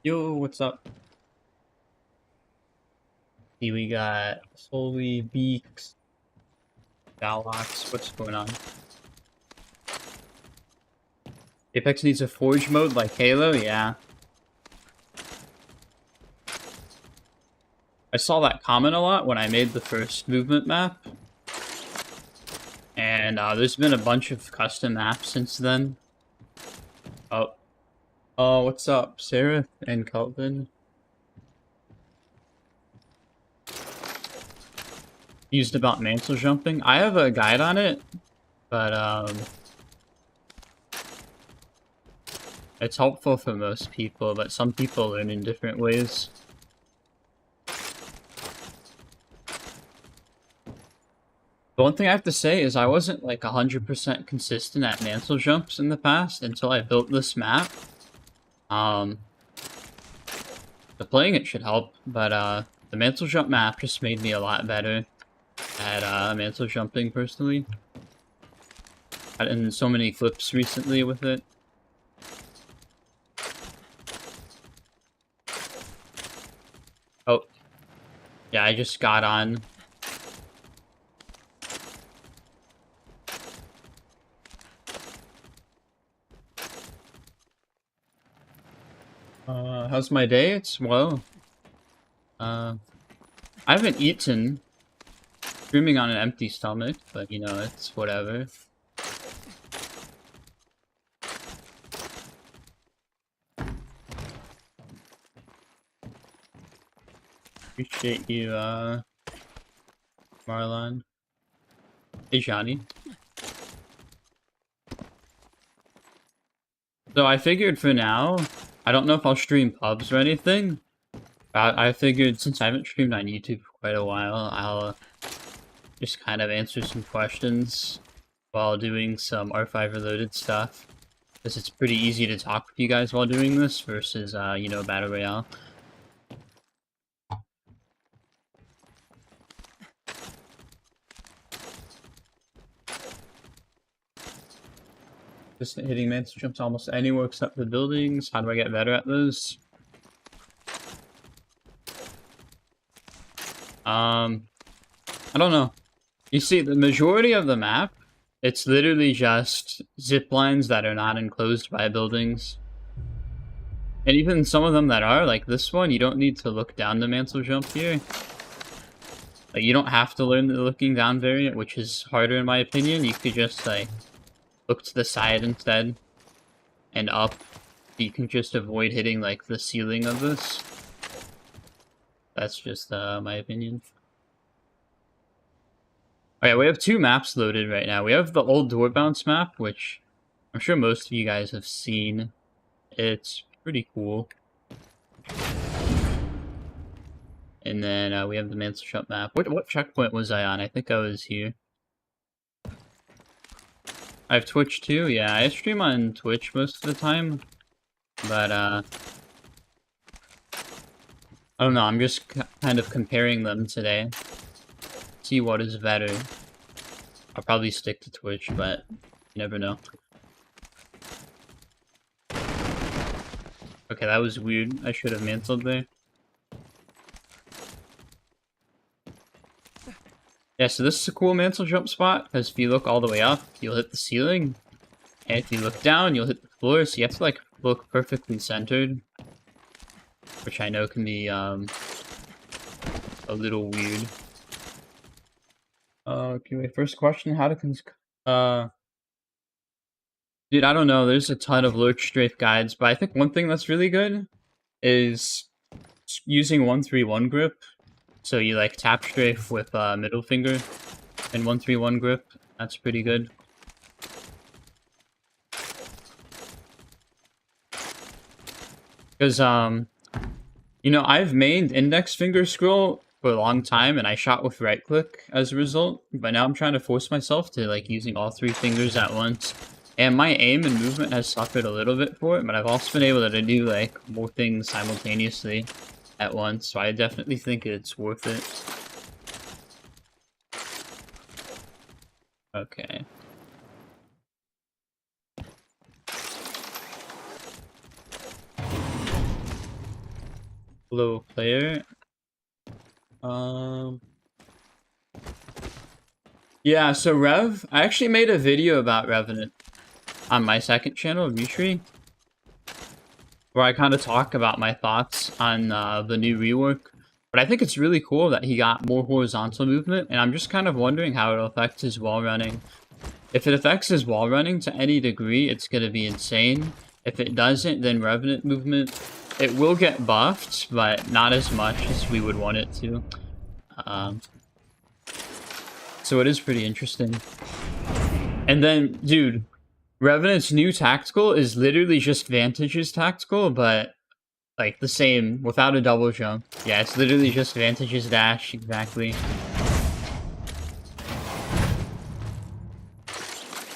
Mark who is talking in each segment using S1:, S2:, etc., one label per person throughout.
S1: Yo, what's up? See, we got Solely, Beaks, Galox. What's going on? Apex needs a Forge mode like Halo? Yeah. I saw that comment a lot when I made the first movement map. And there's been a bunch of custom maps since then. Oh. Oh, what's up, Sarah and Kelvin? Used about mantle jumping. I have a guide on it, but it's helpful for most people, but some people learn in different ways. The one thing I have to say is I wasn't like 100% consistent at mantle jumps in the past until I built this map. The playing it should help, but the mantle jump map just made me a lot better at mantle jumping personally. And so many clips recently with it. Oh, yeah, I just got on. How's my day? It's well. I haven't eaten. Streaming on an empty stomach, but you know, it's whatever. Appreciate you, Marlon. Hey, Johnny. So I figured for now, I don't know if I'll stream pubs or anything. But I figured since I haven't streamed on YouTube for quite a while, I'll just kind of answer some questions while doing some R5 related stuff. Because it's pretty easy to talk with you guys while doing this versus, you know, Battle Royale. Just hitting mantle jumps almost anywhere except the buildings. How do I get better at those? I don't know. You see, the majority of the map, it's literally just zip lines that are not enclosed by buildings. And even some of them that are, like this one, you don't need to look down the mantle jump here. Like, you don't have to learn the looking down variant, which is harder in my opinion. You could just, like, look to the side instead. And up. You can just avoid hitting, like, the ceiling of this. That's just, my opinion. Alright, we have two maps loaded right now. We have the old door bounce map, which I'm sure most of you guys have seen. It's pretty cool. And then we have the mantle jump map. What checkpoint was I on? I think I was here. I have Twitch too? Yeah, I stream on Twitch most of the time. But, I don't know, I'm just kind of comparing them today. See what is better. I'll probably stick to Twitch, but you never know. Okay, that was weird. I should have mantled there. Yeah, so this is a cool mantle jump spot, because if you look all the way up, you'll hit the ceiling. And if you look down, you'll hit the floor, so you have to, like, look perfectly centered. Which I know can be, a little weird. Okay, wait, first question, how to dude, I don't know, there's a ton of lurch strafe guides, but I think one thing that's really good is using 1-3-1 grip. So you, like, tap strafe with, middle finger and 1-3-1 grip. That's pretty good. Because, you know, I've mained index finger scroll for a long time, and I shot with right click as a result, but now I'm trying to force myself to, like, using all three fingers at once. And my aim and movement has suffered a little bit for it, but I've also been able to do, like, more things simultaneously at once, so I definitely think it's worth it. Okay. Low player. Yeah, so Rev, I actually made a video about Revenant on my second channel, Mutri, where I kind of talk about my thoughts on the new rework. But I think it's really cool that he got more horizontal movement, and I'm just kind of wondering how it'll affect his wall running. If it affects his wall running to any degree, it's going to be insane. If it doesn't, then Revenant movement, it will get buffed, but not as much as we would want it to. So it is pretty interesting. And then, dude, Revenant's new tactical is literally just Vantage's tactical, but like the same without a double jump. Yeah, it's literally just Vantage's dash, exactly.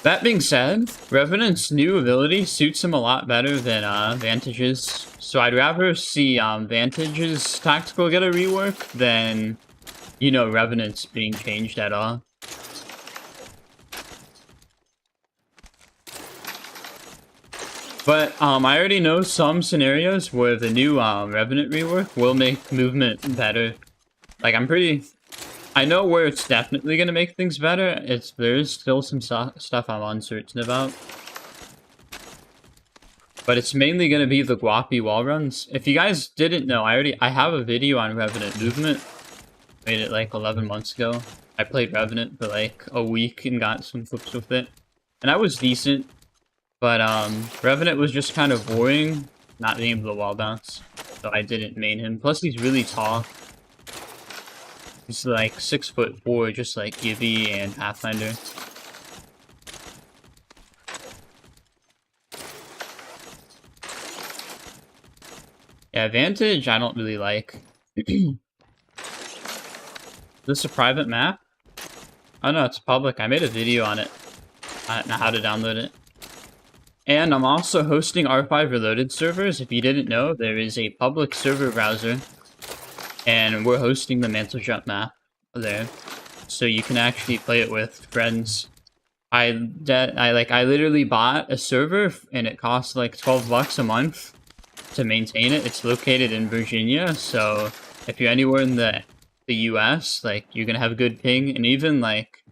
S1: That being said, Revenant's new ability suits him a lot better than Vantage's. So I'd rather see Vantage's tactical get a rework than, you know, Revenant's being changed at all. But I already know some scenarios where the new Revenant rework will make movement better. Like, I know where it's definitely going to make things better. There's still some stuff I'm uncertain about. But it's mainly going to be the Guapi wall runs. If you guys didn't know, I have a video on Revenant movement. Made it like 11 months ago. I played Revenant for like a week and got some clips with it. And I was decent. But Revenant was just kind of boring, not being able to wall bounce. So I didn't main him. Plus he's really tall. He's like 6'4", just like Gibby and Pathfinder. Yeah, Vantage I don't really like. Is this a private map? Oh no, it's public. I made a video on it. I don't know how to download it. And I'm also hosting R5 Reloaded servers. If you didn't know, there is a public server browser. And we're hosting the Mantle Jump map there. So you can actually play it with friends. I literally bought a server and it costs like 12 bucks a month to maintain it. It's located in Virginia, so if you're anywhere in the US, like you're gonna have a good ping. And even like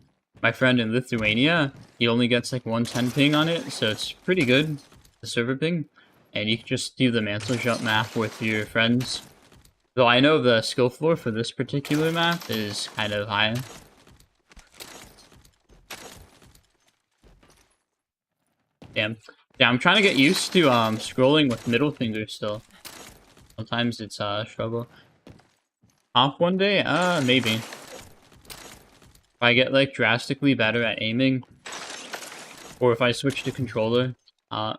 S1: my friend in Lithuania, he only gets like 110 ping on it, so it's pretty good, the server ping. And you can just do the Mantle Jump map with your friends. Though I know the skill floor for this particular map is kind of high. Damn. Yeah, I'm trying to get used to scrolling with middle finger still. Sometimes it's a struggle. Off one day? Maybe. If I get like drastically better at aiming, or if I switch to controller. Oh,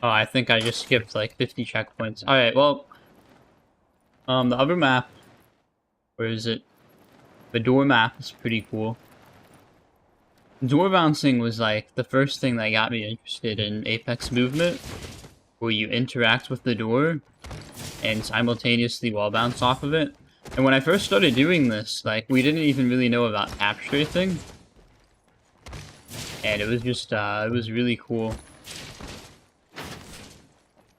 S1: I think I just skipped like 50 checkpoints. Alright, well, the other map, where is it? The door map is pretty cool. Door bouncing was like the first thing that got me interested in Apex movement, where you interact with the door and simultaneously wall bounce off of it. And when I first started doing this, like, we didn't even really know about tap strafing. And it was just, it was really cool.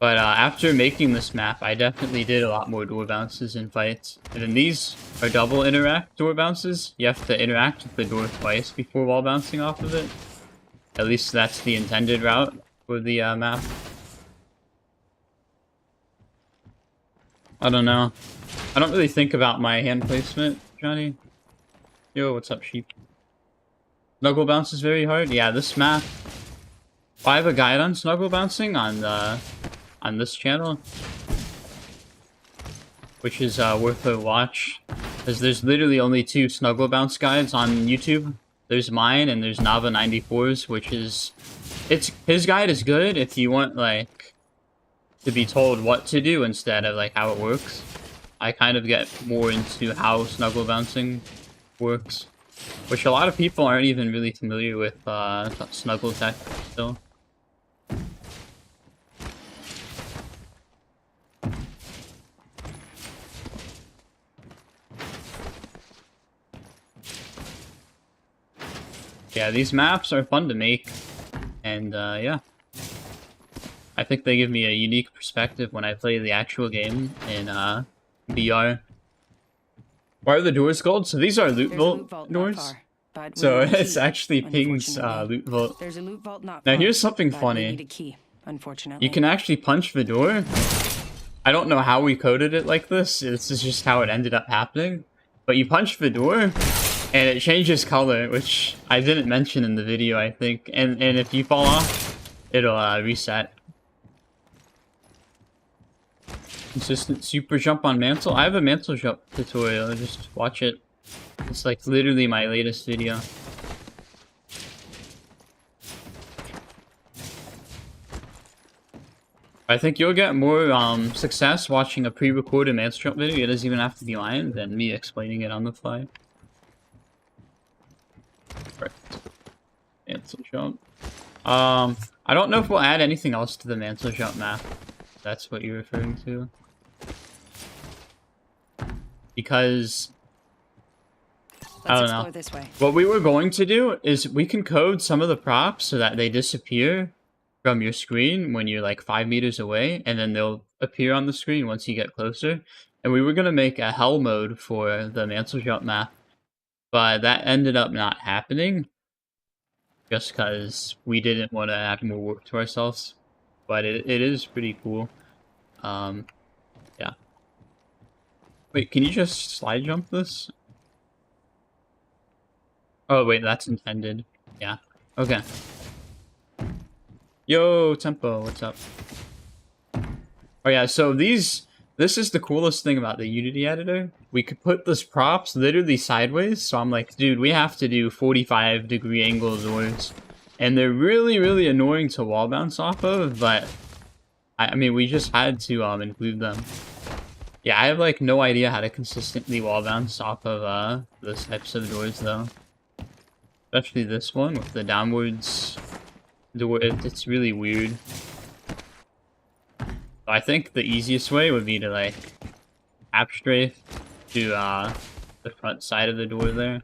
S1: But after making this map, I definitely did a lot more door bounces in fights. And then these are double interact door bounces. You have to interact with the door twice before wall bouncing off of it. At least that's the intended route for the map. I don't know. I don't really think about my hand placement, Johnny. Yo, what's up, sheep? Snuggle bounce is very hard. Yeah, this map. I have a guide on snuggle bouncing on this channel, which is worth a watch, because there's literally only 2 snuggle bounce guides on YouTube. There's mine and there's Nava94's, which is his guide is good if you want like to be told what to do instead of like how it works. I kind of get more into how snuggle bouncing works, which a lot of people aren't even really familiar with snuggle tech still. Yeah, these maps are fun to make, and yeah. I think they give me a unique perspective when I play the actual game in VR. Why are the doors gold? So these are loot vault doors. So it's actually Ping's loot vault.
S2: There's a loot vault not
S1: Now
S2: far,
S1: here's something
S2: but
S1: funny.
S2: we need a key, unfortunately.
S1: You can actually punch the door. I don't know how we coded it like this. This is just how it ended up happening. But you punch the door, and it changes color, which I didn't mention in the video, I think. And if you fall off, it'll reset. Consistent super jump on mantle. I have a mantle jump tutorial. Just watch it. It's like literally my latest video. I think you'll get more success watching a pre-recorded mantle jump video. It doesn't even have to be mine than me explaining it on the fly. Right. Mantle jump. I don't know if we'll add anything else to the mantle jump map. If that's what you're referring to. Because I don't know.
S2: This way.
S1: What we were going to do is we can code some of the props so that they disappear from your screen when you're like 5 meters away, and then they'll appear on the screen once you get closer. And we were going to make a hell mode for the mantle jump map, but that ended up not happening just because we didn't want to add more work to ourselves. But it is pretty cool. Yeah. Wait, can you just slide jump this? Oh wait, that's intended. Yeah. Okay. Yo, Tempo, what's up? Oh yeah, so this is the coolest thing about the Unity editor. We could put those props literally sideways, so I'm like, dude, we have to do 45-degree angle doors. And they're really, really annoying to wall bounce off of, but I mean, we just had to include them. Yeah, I have like no idea how to consistently wall bounce off of those types of doors though. Especially this one with the downwards door. It's really weird. I think the easiest way would be to like tap strafe to the front side of the door there.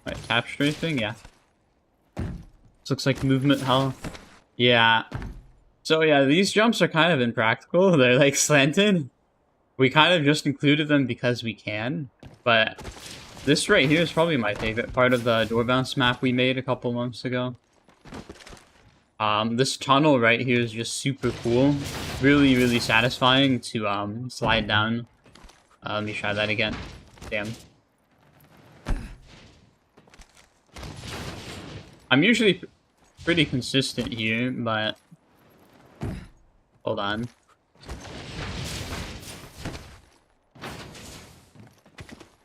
S1: Right, tap strafing, yeah. This looks like movement health. Yeah. So yeah, these jumps are kind of impractical. They're like slanted. We kind of just included them because we can, but this right here is probably my favorite part of the door bounce map we made a couple months ago. This tunnel right here is just super cool. Really, really satisfying to slide down. Let me try that again. Damn. I'm usually pretty consistent here, but hold on.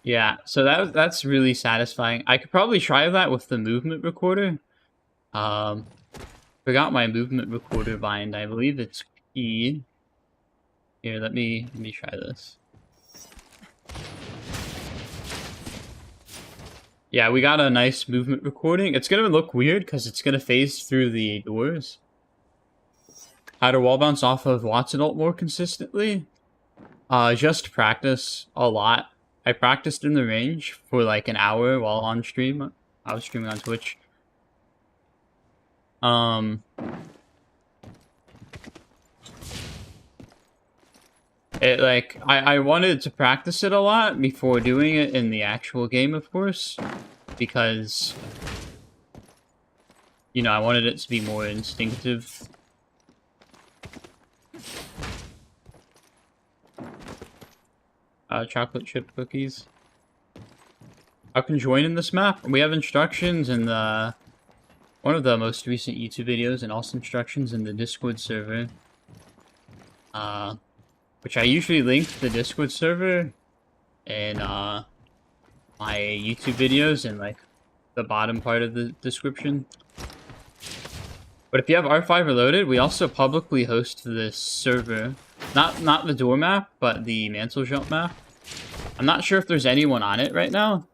S1: Yeah, so that's really satisfying. I could probably try that with the movement recorder. Forgot my movement recorder bind. I believe it's P. Here, let me try this. Yeah, we got a nice movement recording. It's gonna look weird because it's gonna phase through the doors. How to wall bounce off of Watson ult more consistently? Just practice a lot. I practiced in the range for like an hour while on stream. I was streaming on Twitch. I wanted to practice it a lot before doing it in the actual game, of course, because, you know, I wanted it to be more instinctive. Chocolate chip cookies. I can join in this map. We have instructions in the one of the most recent YouTube videos, and also instructions in the Discord server. Which I usually link the Discord server in my YouTube videos in like the bottom part of the description. But if you have R5 Reloaded, we also publicly host this server. Not the door map, but the mantle jump map. I'm not sure if there's anyone on it right now.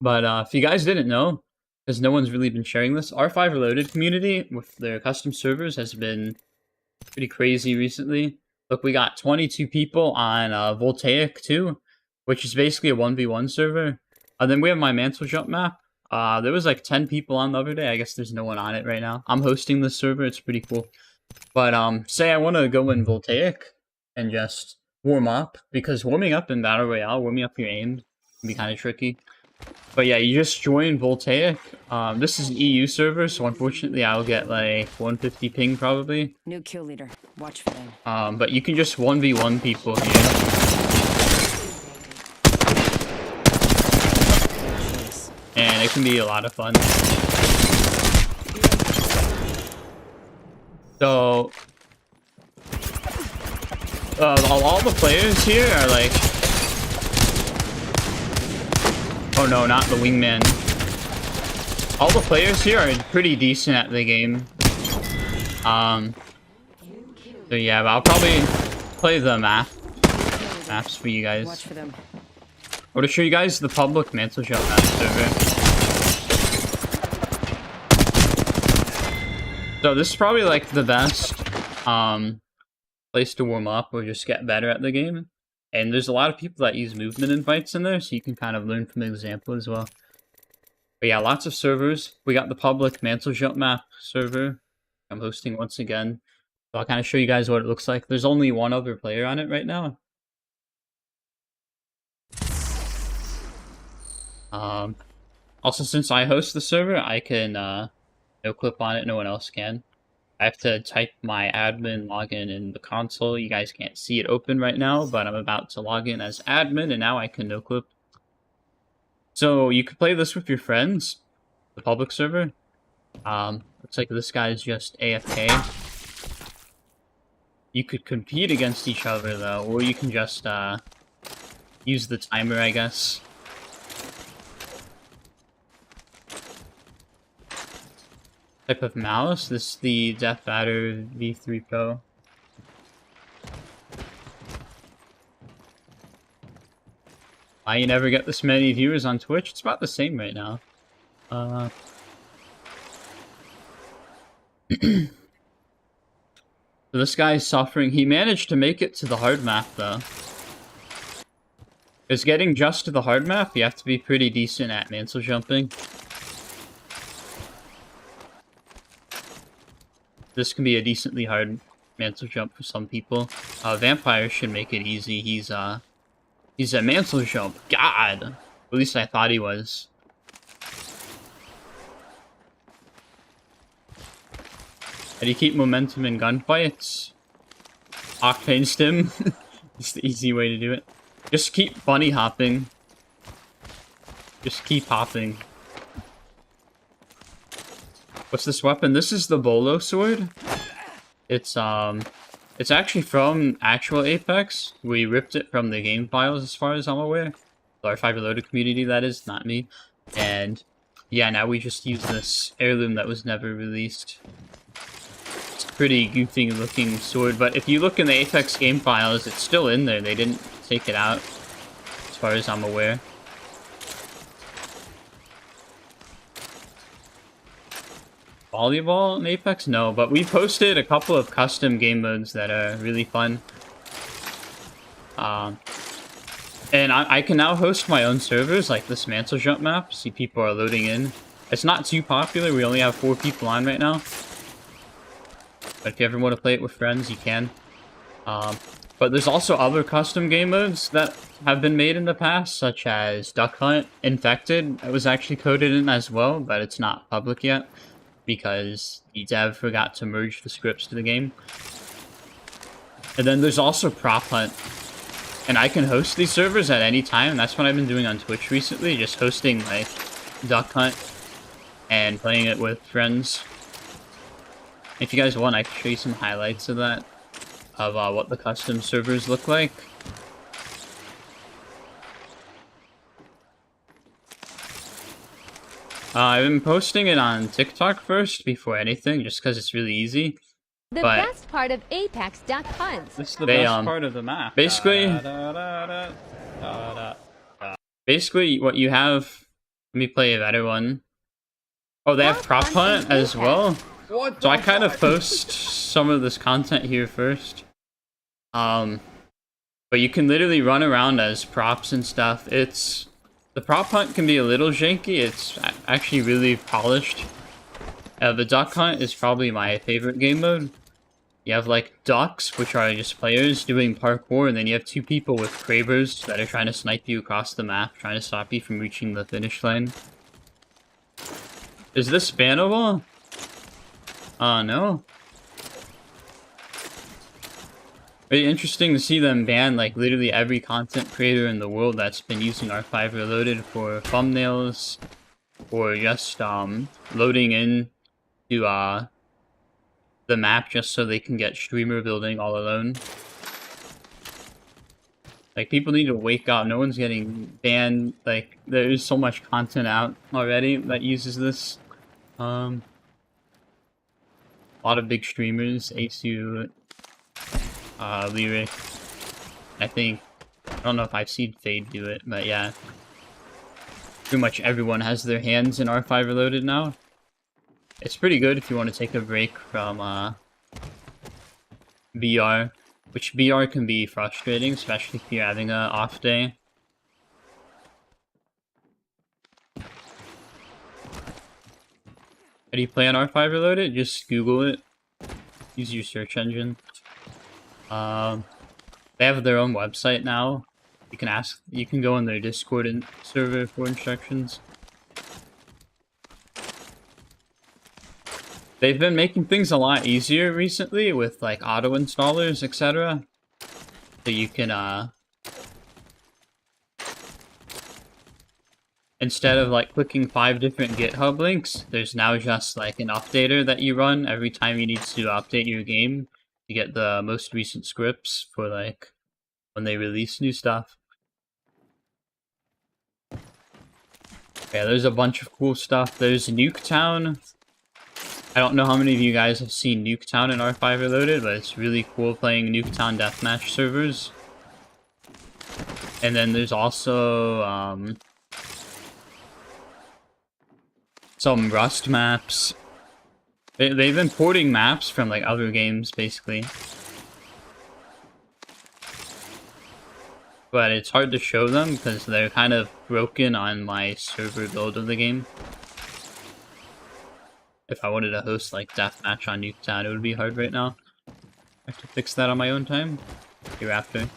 S1: But if you guys didn't know, because no one's really been sharing this, R5 Reloaded community with their custom servers has been pretty crazy recently. Look, we got 22 people on Voltaic too. which is basically a 1v1 server. And then we have my Mantle Jump map. There was like 10 people on the other day. I guess there's no one on it right now. I'm hosting this server. It's pretty cool. But say I want to go in Voltaic and just warm up, because warming up in Battle Royale, warming up your aim can be kind of tricky. But yeah, you just join Voltaic. This is an EU server, so unfortunately I'll get like 150 ping probably.
S2: New kill leader. Watch for them.
S1: But you can just 1v1 people here.
S2: Jeez.
S1: And it can be a lot of fun. So, all the players here are like... Oh no, not the wingman. All the players here are pretty decent at the game. So yeah, but I'll probably play the maps for you guys.
S2: Watch for them.
S1: I want to show you guys the public Mantle Jump map server. So this is probably like the best place to warm up or just get better at the game. And there's a lot of people that use movement invites in there, so you can kind of learn from the example as well. But yeah, lots of servers. We got the public Mantle Jump map server I'm hosting once again. So I'll kind of show you guys what it looks like. There's only one other player on it right now. Also, since I host the server, I can no clip on it, no one else can. I have to type my admin login in the console. You guys can't see it open right now, but I'm about to log in as admin, and now I can no clip. So you could play this with your friends, the public server. Looks like this guy's just AFK. You could compete against each other though, or you can just use the timer, I guess. Type of mouse. This is the Death Batter V3 Pro. Why you never get this many viewers on Twitch? It's about the same right now. So this guy's suffering. He managed to make it to the hard map though. Because getting just to the hard map, you have to be pretty decent at mantle jumping. This can be a decently hard mantle jump for some people. Vampire should make it easy. He's a mantle jump god. At least I thought he was. How do you keep momentum in gunfights? Octane stim. It's the easy way to do it. Just keep bunny hopping. Just keep hopping. What's this weapon? This is the Bolo sword. It's actually from actual Apex. We ripped it from the game files as far as I'm aware. The R5 Reloaded community, that is, not me. And yeah, now we just use this heirloom that was never released. It's a pretty goofy looking sword, but if you look in the Apex game files, it's still in there. They didn't take it out, as far as I'm aware. Volleyball in Apex? No, but we posted a couple of custom game modes that are really fun. And I can now host my own servers, like this Mantle Jump map. See, people are loading in. It's not too popular. We only have 4 people on right now. But if you ever want to play it with friends, you can. But there's also other custom game modes that have been made in the past, such as Duck Hunt. Infected, it was actually coded in as well, but it's not public yet, because the dev forgot to merge the scripts to the game. And then there's also Prop Hunt. And I can host these servers at any time. That's what I've been doing on Twitch recently, just hosting like Duck Hunt and playing it with friends. If you guys want, I can show you some highlights of that, of what the custom servers look like. I've been posting it on TikTok first before anything, just because it's really easy.
S3: The
S1: But
S3: best part of Apex Duck Hunt.
S4: This is the
S1: They,
S4: best part of the map.
S1: basically-
S4: Da-da-da-da-da-da.
S1: Basically, what you have... Let me play a better one. Oh, they have Prop Hunt as well?
S4: What
S1: So I
S4: the
S1: kind of
S4: fuck?
S1: post some of this content here first. But But you can literally run around as props and stuff. The prop hunt can be a little janky. It's actually really polished. The duck hunt is probably my favorite game mode. You have like ducks, which are just players doing parkour, and then you have two people with cravers that are trying to snipe you across the map, trying to stop you from reaching the finish line. Is this bannable? No. Very interesting to see them ban like literally every content creator in the world that's been using R5 Reloaded for thumbnails, or just loading in to the map just so they can get streamer building all alone. Like, people need to wake up. No one's getting banned. Like, there's so much content out already that uses this. A lot of big streamers, ASU, Lyric. I don't know if I've seen Fade do it, but yeah. Pretty much everyone has their hands in R5 Reloaded now. It's pretty good if you want to take a break from BR, which BR can be frustrating, especially if you're having an off day. How do you play on R5 Reloaded? Just Google it. Use your search engine. They have their own website now. You can go on their Discord and server for instructions. They've been making things a lot easier recently with like auto installers, etc. So you can instead of like clicking 5 different GitHub links, there's now just like an updater that you run every time you need to update your game to get the most recent scripts for like when they release new stuff. Yeah, there's a bunch of cool stuff. There's Nuketown. I don't know how many of you guys have seen Nuketown in R5 Reloaded, but it's really cool playing Nuketown deathmatch servers. And then there's also some Rust maps. They've been porting maps from like other games, basically. But it's hard to show them because they're kind of broken on my server build of the game. If I wanted to host like deathmatch on Nuketown, it would be hard right now. I have to fix that on my own time. Hereafter.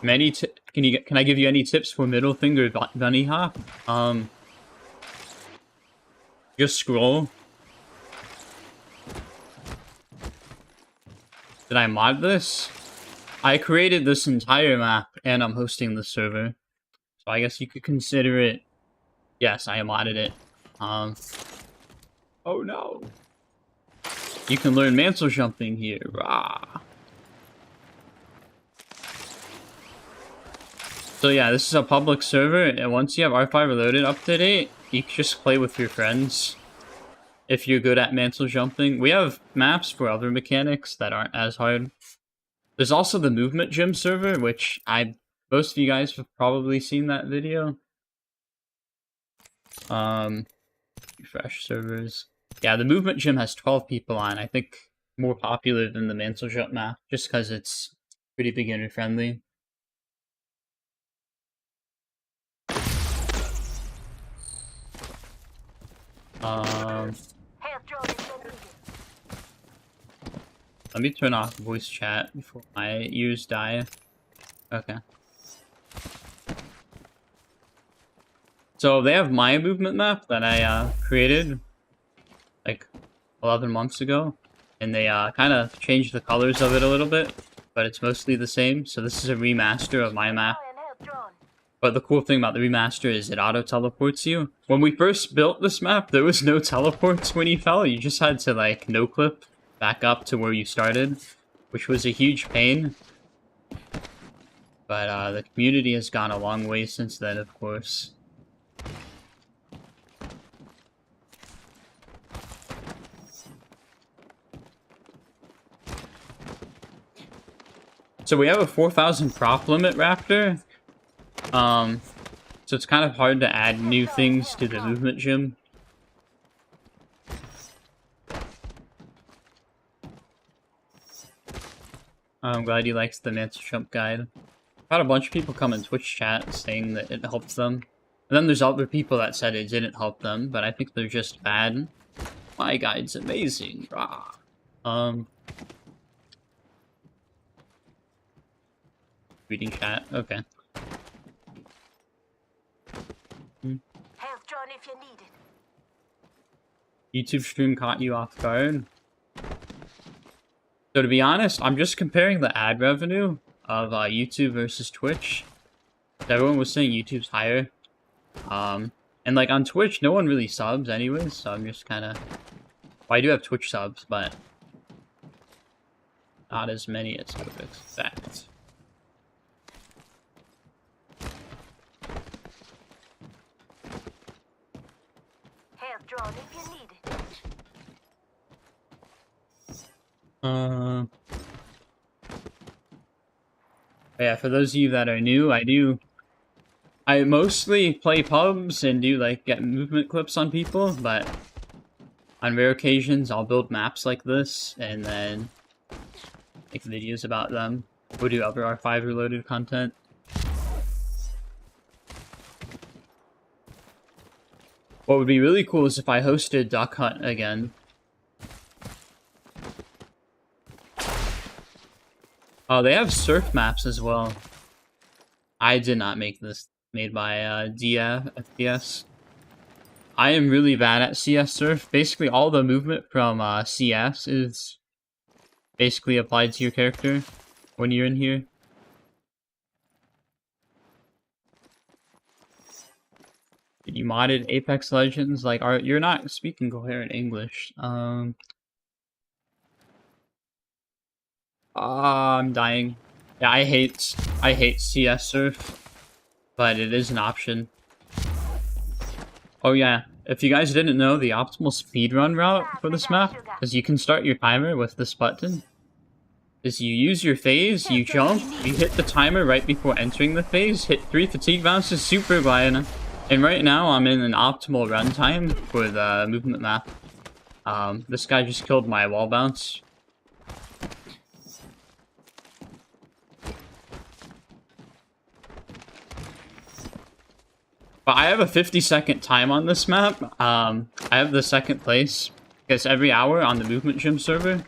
S1: Can I give you any tips for middle finger bunny hop? Just scroll. Did I mod this? I created this entire map and I'm hosting the server. So I guess you could consider it. Yes, I modded it. Oh no. You can learn mantle jumping here. Rah. So yeah, this is a public server, and once you have R5 Reloaded up to date, you can just play with your friends. If you're good at mantle jumping. We have maps for other mechanics that aren't as hard. There's also the Movement Gym server, which most of you guys have probably seen that video. Refresh servers. Yeah, the Movement Gym has 12 people on. I think more popular than the Mantle Jump map, just because it's pretty beginner friendly. Let me turn off voice chat before my ears die. Okay. So they have my movement map that I created like 11 months ago, and they kind of changed the colors of it a little bit, but it's mostly the same. So this is a remaster of my map. But the cool thing about the remaster is it auto-teleports you. When we first built this map, there was no teleports when you fell. You just had to like no-clip back up to where you started, which was a huge pain. But the community has gone a long way since then, of course. So we have a 4,000 prop limit Raptor. So it's kind of hard to add new things to the movement gym. I'm glad he likes the Mantis Jump guide. I've had a bunch of people come in Twitch chat saying that it helps them. And then there's other people that said it didn't help them, but I think they're just bad. My guide's amazing. Rah. Reading chat. Okay.
S4: Health John if you need it.
S1: YouTube stream caught you off guard. So to be honest, I'm just comparing the ad revenue of YouTube versus Twitch. Everyone was saying YouTube's higher. And like on Twitch, no one really subs anyways, so I'm just kind of... Well, I do have Twitch subs, but not as many as I would expect.
S4: Health John if you need it.
S1: Yeah, for those of you that are new, I mostly play pubs and do like get movement clips on people, but on rare occasions I'll build maps like this and then make videos about them or do other R5 related content. What would be really cool is if I hosted Duck Hunt again. Oh, they have surf maps as well. I did not make this. Made by FPS. I am really bad at CS Surf. Basically, all the movement from CS is basically applied to your character when you're in here. You modded Apex Legends? Like, you're not speaking coherent English. I'm dying. Yeah, I hate CS Surf, but it is an option. Oh yeah, if you guys didn't know, the optimal speedrun route for this map is you can start your timer with this button. Is you use your phase, you jump, you hit the timer right before entering the phase, hit 3 fatigue bounces, super glide. And right now I'm in an optimal run time for the movement map. This guy just killed my wall bounce. But I have a 50-second time on this map. I have the second place because every hour on the Movement Gym server,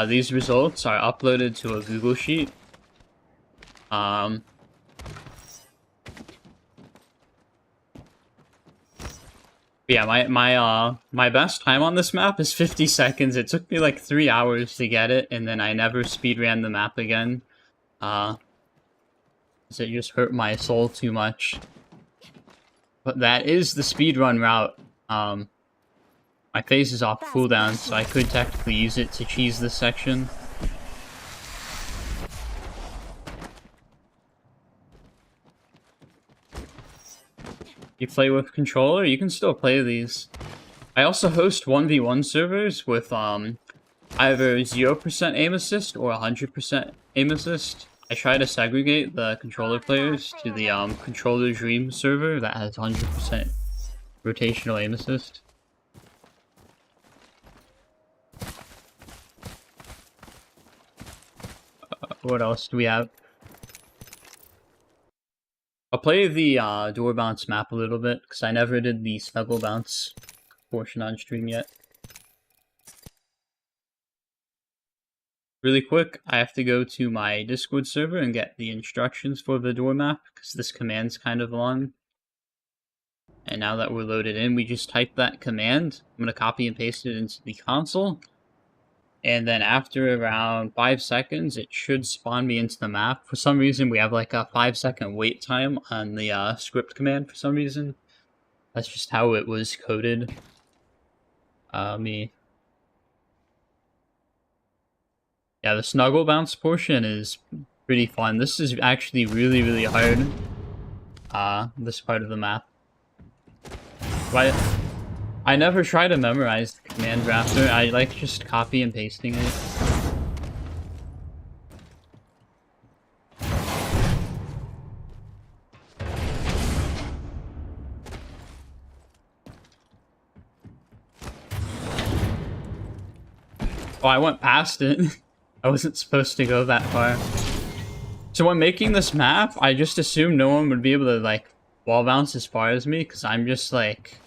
S1: these results are uploaded to a Google Sheet. Yeah, my best time on this map is 50 seconds. It took me like 3 hours to get it, and then I never speedran the map again. Because it just hurt my soul too much. But that is the speedrun route. My phase is off cooldown, so I could technically use it to cheese this section. You play with controller, you can still play these. I also host 1v1 servers with either 0% aim assist or 100% aim assist. I try to segregate the controller players to the controller dream server that has 100% rotational aim assist. What else do we have? I'll play the door bounce map a little bit, because I never did the snuggle bounce portion on stream yet. Really quick, I have to go to my Discord server and get the instructions for the door map, because this command's kind of long. And now that we're loaded in, we just type that command. I'm going to copy and paste it into the console. And then after around 5 seconds, it should spawn me into the map. For some reason, we have like a 5-second wait time on the script command for some reason. That's just how it was coded. Yeah, the snuggle bounce portion is pretty fun. This is actually really, really hard. This part of the map. Right? I never try to memorize the command drafter. I like just copy and pasting it. Oh, I went past it. I wasn't supposed to go that far. So when making this map, I just assumed no one would be able to, like, wall bounce as far as me, because I'm just, like,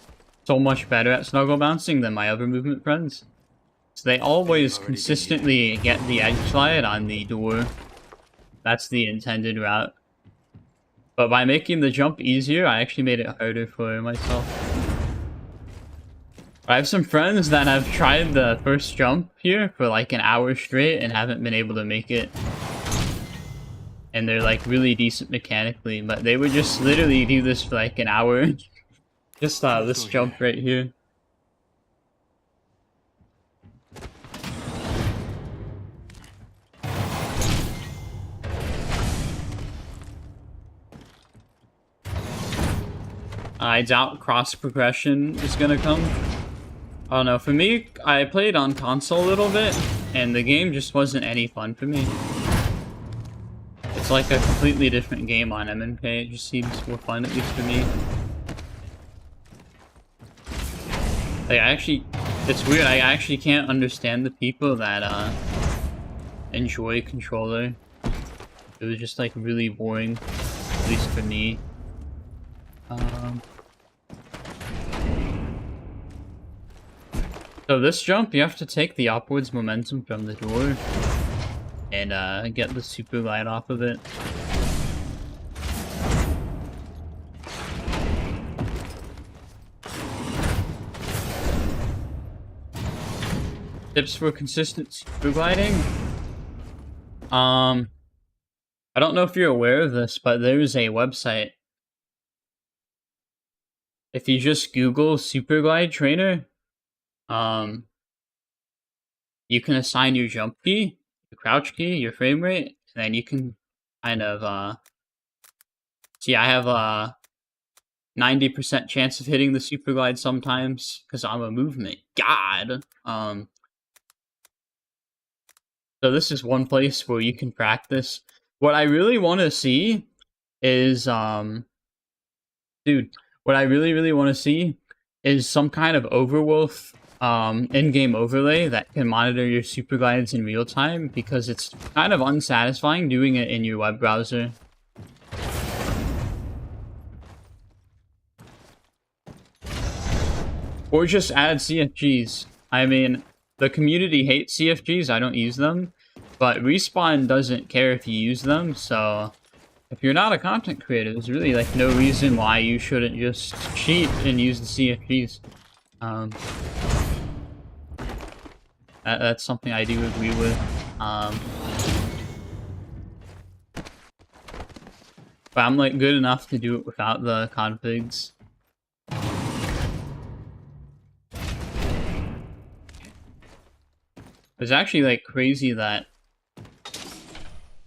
S1: so much better at snuggle bouncing than my other movement friends. So they always consistently get the edge slide on the door. That's the intended route. But by making the jump easier, I actually made it harder for myself. I have some friends that have tried the first jump here for like an hour straight and haven't been able to make it. And they're like really decent mechanically, but they would just literally do this for like an hour. Just this jump right here. I doubt cross progression is gonna come. I don't know, for me, I played on console a little bit, and the game just wasn't any fun for me. It's like a completely different game on MNK, it just seems more fun, at least for me. Like, it's weird, I actually can't understand the people that, enjoy controller. It was just, like, really boring, at least for me. So this jump, you have to take the upwards momentum from the door and get the super glide off of it. Tips for consistent super gliding? I don't know if you're aware of this, but there's a website. If you just Google Super Glide Trainer, you can assign your jump key, your crouch key, your frame rate, and then you can kind of, see, I have a 90% chance of hitting the super glide sometimes, because I'm a movement god. So this is one place where you can practice. What I really want to see is, dude, what I really want to see is some kind of Overwolf in-game overlay that can monitor your super glides in real time, because it's kind of unsatisfying doing it in your web browser. Or just add CFGs. I mean, the community hates CFGs, I don't use them, but Respawn doesn't care if you use them, so if you're not a content creator, there's really like no reason why you shouldn't just cheat and use the CFGs. That's something I do agree with. But I'm like good enough to do it without the configs. It's actually like crazy that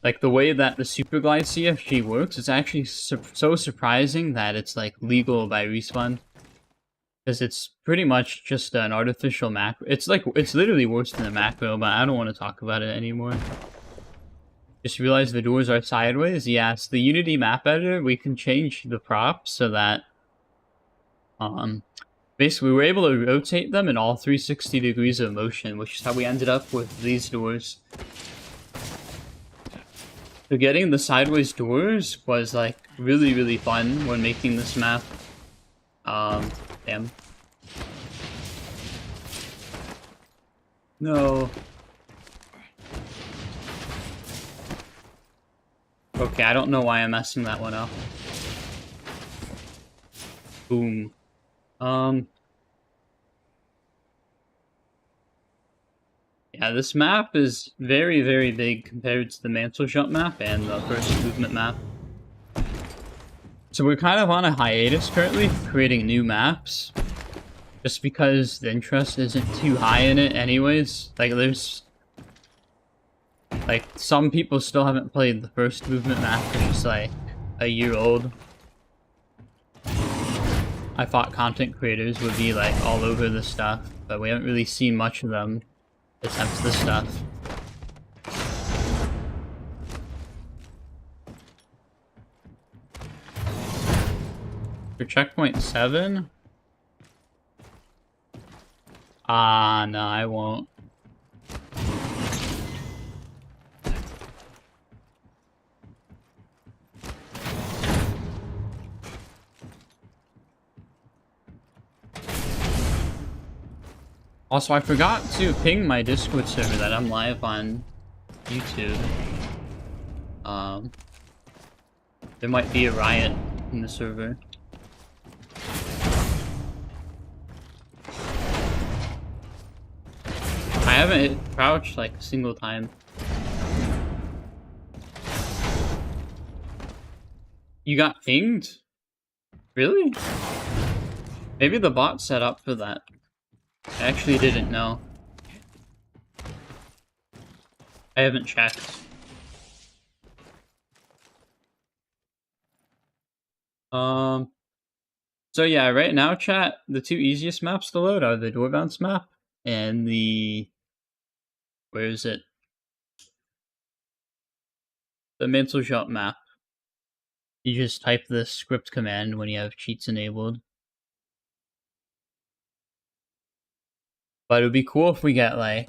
S1: like the way that the Super Glide CFG works, it's actually so surprising that it's like legal by Respawn. Because it's pretty much just an artificial macro. It's like, it's literally worse than a macro, but I don't want to talk about it anymore. Just realized the doors are sideways. Yes, the Unity map editor, we can change the props so that basically we're able to rotate them in all 360 degrees of motion, which is how we ended up with these doors. So getting the sideways doors was like really fun when making this map. Damn. No. Okay, I don't know why I'm messing that one up. Boom. Yeah, this map is very big compared to the mantle jump map and the first movement map. So we're kind of on a hiatus currently, creating new maps. Just because the interest isn't too high in it anyways. Like, there's... like, some people still haven't played the first movement map, which is like a year old. I thought content creators would be like all over this stuff, but we haven't really seen much of them attempt this stuff. For checkpoint 7? No, I won't. Also, I forgot to ping my Discord server that I'm live on YouTube. There might be a riot in the server. I haven't hit crouch like a single time. You got pinged? Really? Maybe the bot set up for that. I actually didn't know. I haven't checked. So yeah, right now, chat, the two easiest maps to load are the door bounce map and the... where is it? The mental jump map. You just type the script command when you have cheats enabled. But it would be cool if we get like,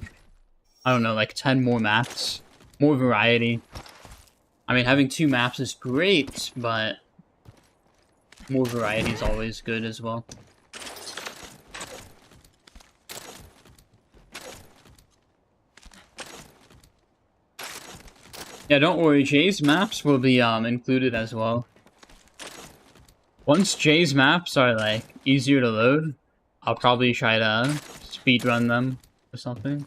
S1: I don't know, like 10 more maps. More variety. I mean, having 2 maps is great, but more variety is always good as well. Yeah, don't worry, Jay's maps will be included as well. Once Jay's maps are like easier to load, I'll probably try to speedrun them or something.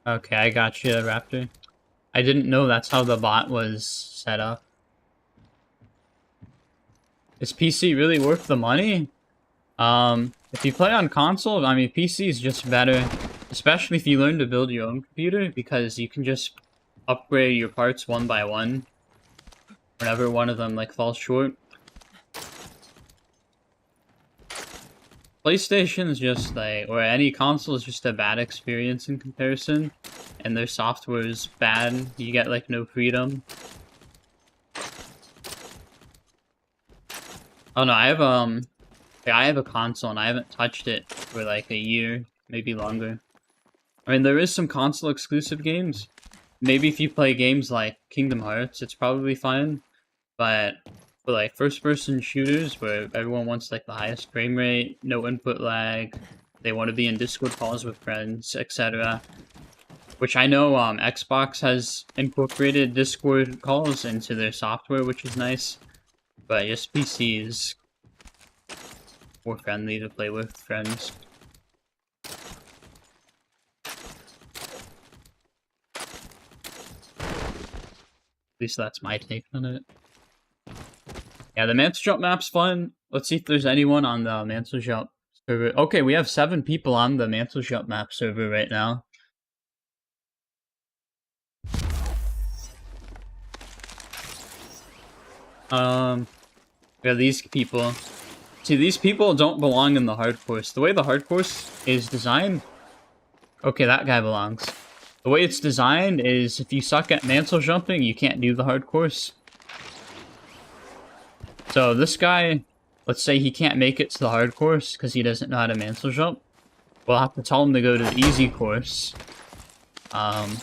S1: Okay, I got you, Raptor. I didn't know that's how the bot was set up. Is PC really worth the money? If you play on console, I mean, PC is just better, especially if you learn to build your own computer, because you can just upgrade your parts one by one whenever one of them like falls short. PlayStation is just like, or any console is just a bad experience in comparison, and their software is bad. You get like no freedom. Oh no, I have a console and I haven't touched it for like a year, maybe longer. I mean, there is some console exclusive games. Maybe if you play games like Kingdom Hearts, it's probably fine. But for like first-person shooters where everyone wants like the highest frame rate, no input lag, they want to be in Discord calls with friends, etc. Which I know Xbox has incorporated Discord calls into their software, which is nice. But just PC is more friendly to play with friends. At least that's my take on it. Yeah, the Mantle Jump map's fun. Let's see if there's anyone on the Mantle Jump server. Okay, we have 7 people on the Mantle Jump map server right now. Yeah, these people. See, these people don't belong in the hard course. The way the hard course is designed... Okay, that guy belongs. The way it's designed is if you suck at mantle jumping, you can't do the hard course. So this guy, let's say he can't make it to the hard course because he doesn't know how to mantle jump. We'll have to tell him to go to the easy course. Oh,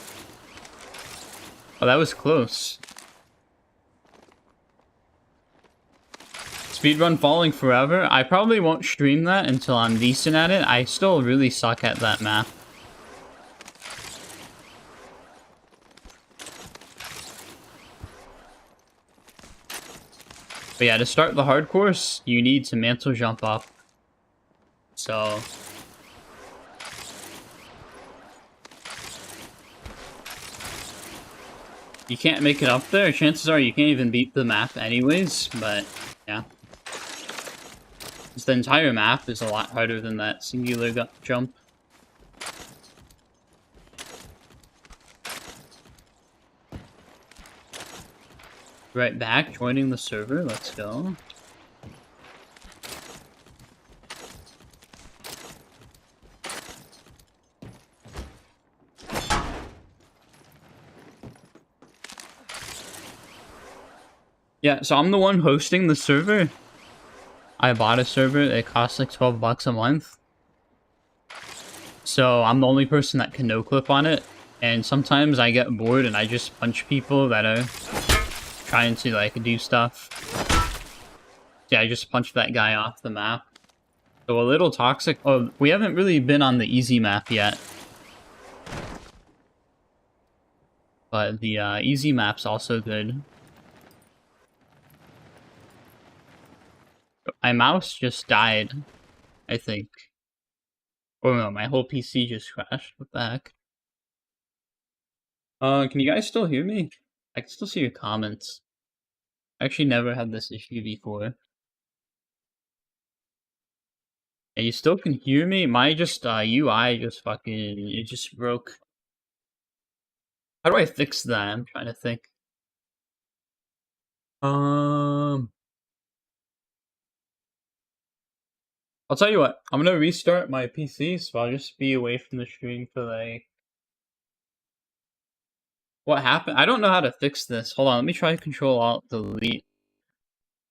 S1: that was close. Speedrun Falling Forever. I probably won't stream that until I'm decent at it. I still really suck at that map. But yeah, to start the hard course, you need to mantle jump up. So... you can't make it up there. Chances are you can't even beat the map anyways, but yeah. The entire map is a lot harder than that singular jump. Right back, joining the server. Let's go. Yeah, so I'm the one hosting the server. I bought a server, it costs like 12 bucks a month. So I'm the only person that can no-clip on it. And sometimes I get bored and I just punch people that are trying to like do stuff. Yeah, I just punched that guy off the map. So a little toxic. Oh, we haven't really been on the easy map yet. But the easy map's also good. My mouse just died, I think. Oh no, my whole PC just crashed. What the heck? Can you guys still hear me? I can still see your comments. I actually never had this issue before. And you still can hear me? My just UI just fucking it just broke. How do I fix that? I'm trying to think. I'll tell you what, I'm gonna restart my PC, so I'll just be away from the stream for like... What happened? I don't know how to fix this. Hold on, let me try Control-Alt-Delete,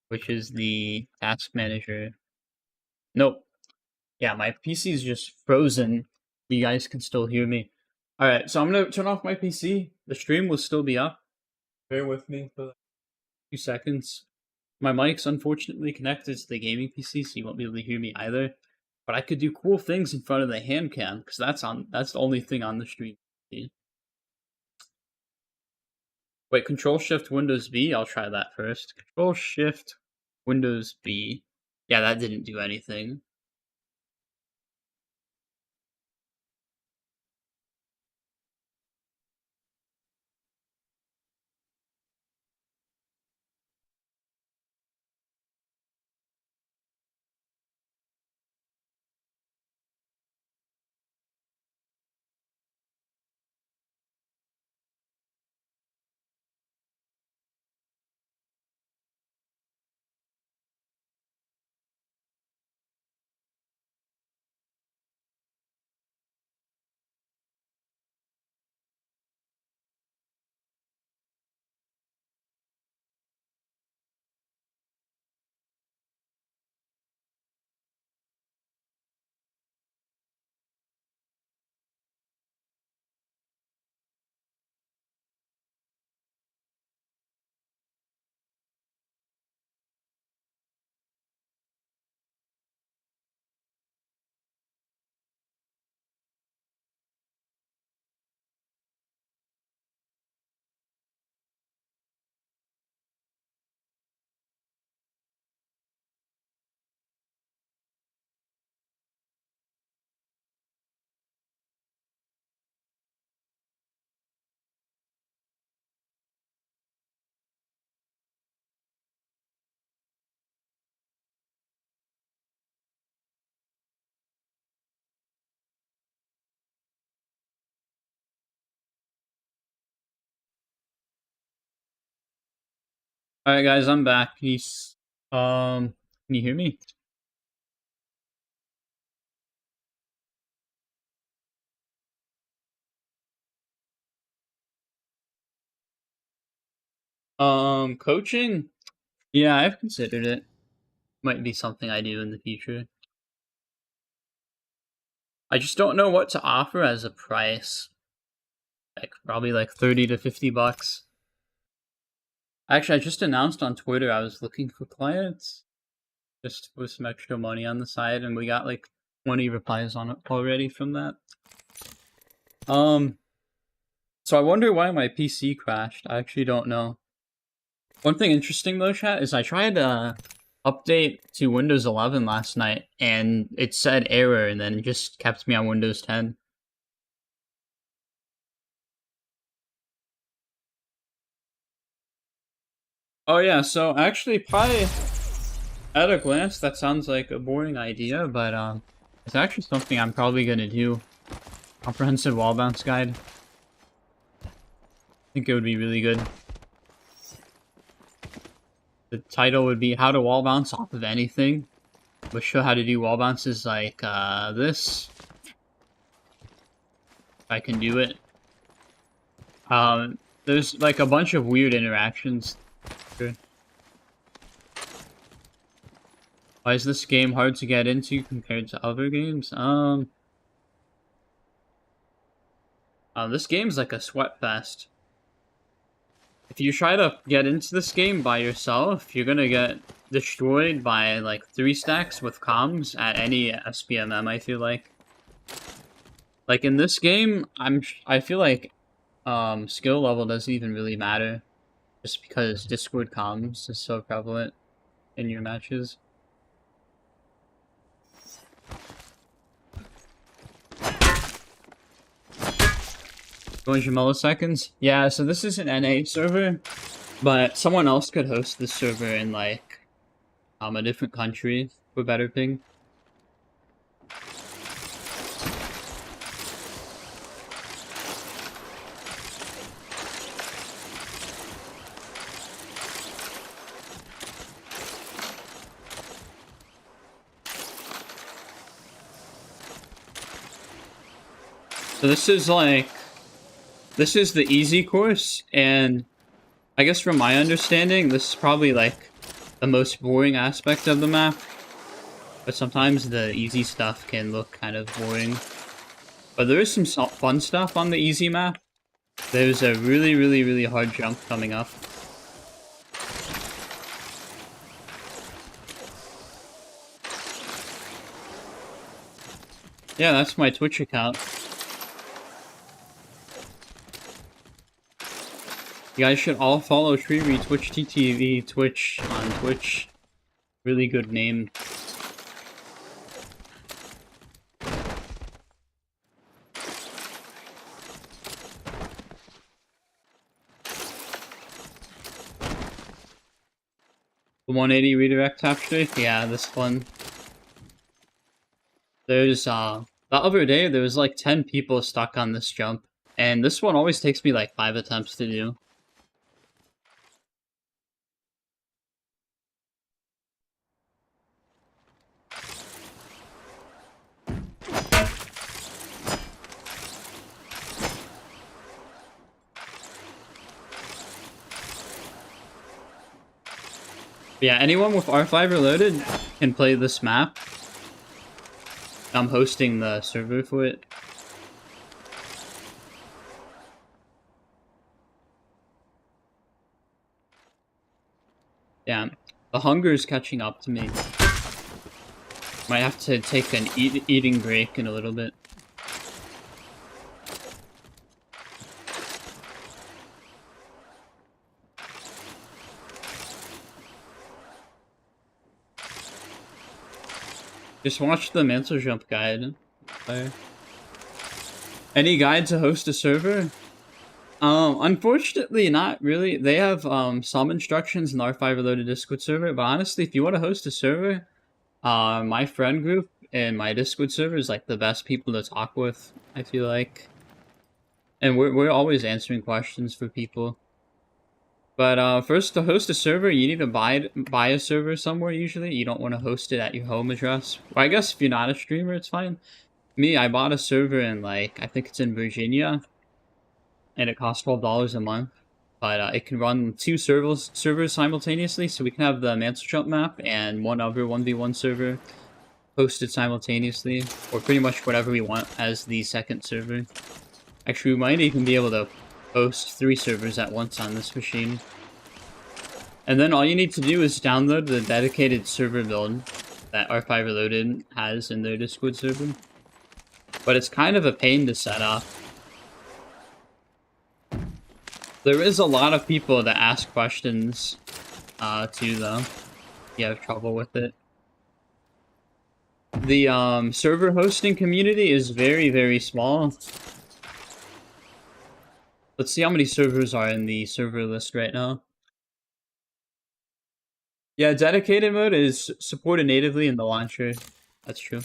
S1: which is the task manager. Nope. Yeah, my PC is just frozen. You guys can still hear me. Alright, so I'm gonna turn off my PC. The stream will still be up. Bear with me for a few seconds. My mic's unfortunately connected to the gaming PC, so you won't be able to hear me either. But I could do cool things in front of the hand cam, because that's the only thing on the stream. Wait, Control-Shift-Windows-B? I'll try that first. Control-Shift-Windows-B. Yeah, that didn't do anything. Alright guys, I'm back. Peace. Can you hear me? Coaching? Yeah, I've considered it. Might be something I do in the future. I just don't know what to offer as a price. Like, probably like 30 to 50 bucks. Actually, I just announced on Twitter I was looking for clients. Just with some extra money on the side, and we got like 20 replies on it already from that. So I wonder why my PC crashed. I actually don't know. One thing interesting though, chat, is I tried to update to Windows 11 last night, and it said error, and then it just kept me on Windows 10. Oh yeah, so actually, probably at a glance, that sounds like a boring idea, but it's actually something I'm probably gonna do. Comprehensive wall bounce guide. I think it would be really good. The title would be How to Wall Bounce Off of Anything. We'll show how to do wall bounces like this. If I can do it. There's like a bunch of weird interactions. Why is this game hard to get into compared to other games? This game's like a sweat fest. If you try to get into this game by yourself, you're gonna get destroyed by like 3 stacks with comms at any SPMM, I feel like. Like in this game, I feel like skill level doesn't even really matter, just because Discord comms is so prevalent in your matches. Going milliseconds? Yeah, so this is an NA server, but someone else could host this server in like a different country for better ping. So this is the easy course, and I guess from my understanding, this is probably like the most boring aspect of the map. But sometimes the easy stuff can look kind of boring. But there is some fun stuff on the easy map. There's a really hard jump coming up. Yeah, that's my Twitch account. You guys should all follow Treery, Twitch TTV, Twitch on Twitch. Really good name. The 180 redirect tap strafe? Yeah, this one. There's, the other day, there was like 10 people stuck on this jump. And this one always takes me like 5 attempts to do. Yeah, anyone with R5 Reloaded can play this map. I'm hosting the server for it. Yeah, the hunger is catching up to me. Might have to take an eating break in a little bit. Just watch the mantle jump guide. Any guide to host a server? Unfortunately, not really. They have some instructions in the R5 Reloaded Discord server, but honestly, if you want to host a server, my friend group and my Discord server is like the best people to talk with, I feel like. And we're always answering questions for people. But first, to host a server, you need to buy a server somewhere usually. You don't want to host it at your home address. Well, I guess if you're not a streamer, it's fine. Me, I bought a server in like, I think it's in Virginia. And it costs $12 a month. But it can run 2 servers simultaneously, so we can have the Mantle Jump map and one other 1v1 server hosted simultaneously, or pretty much whatever we want as the second server. Actually, we might even be able to host 3 servers at once on this machine. And then all you need to do is download the dedicated server build that R5 Reloaded has in their Discord server. But it's kind of a pain to set up. There is a lot of people that ask questions, too, though. You have trouble with it. The, server hosting community is very small. Let's see how many servers are in the server list right now. Yeah, dedicated mode is supported natively in the launcher. That's true.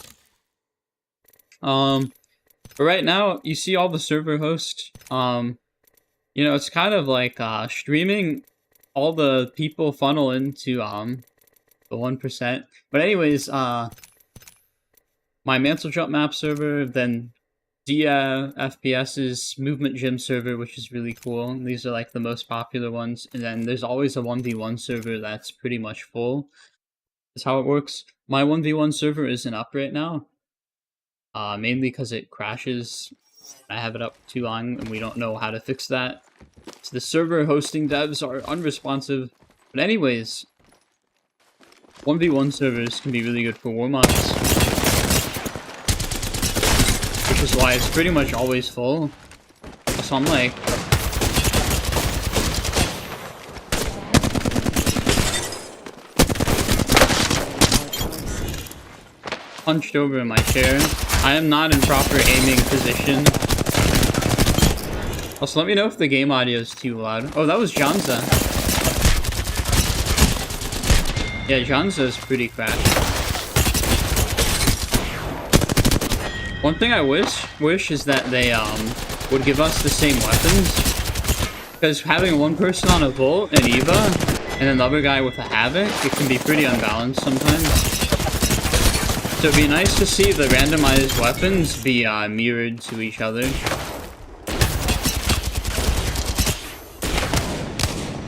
S1: But right now, you see all the server hosts, you know, it's kind of like, streaming all the people funnel into, the 1%. But anyways, my Mantle Jump map server, then Dia FPS's Movement Gym server, which is really cool. These are like the most popular ones. And then there's always a 1v1 server that's pretty much full. That's how it works. My 1v1 server isn't up right now. Mainly because it crashes. I have it up too long and we don't know how to fix that. So the server hosting devs are unresponsive. But anyways, 1v1 servers can be really good for warm-ups. Which is why it's pretty much always full. So I'm like... punched over in my chair. I am not in proper aiming position. Also, let me know if the game audio is too loud. Oh, that was Janza. Yeah, Janza is pretty crashed. One thing I wish is that they would give us the same weapons. Because having one person on a Volt and Eva and another guy with a Havoc, it can be pretty unbalanced sometimes. So it'd be nice to see the randomized weapons be mirrored to each other.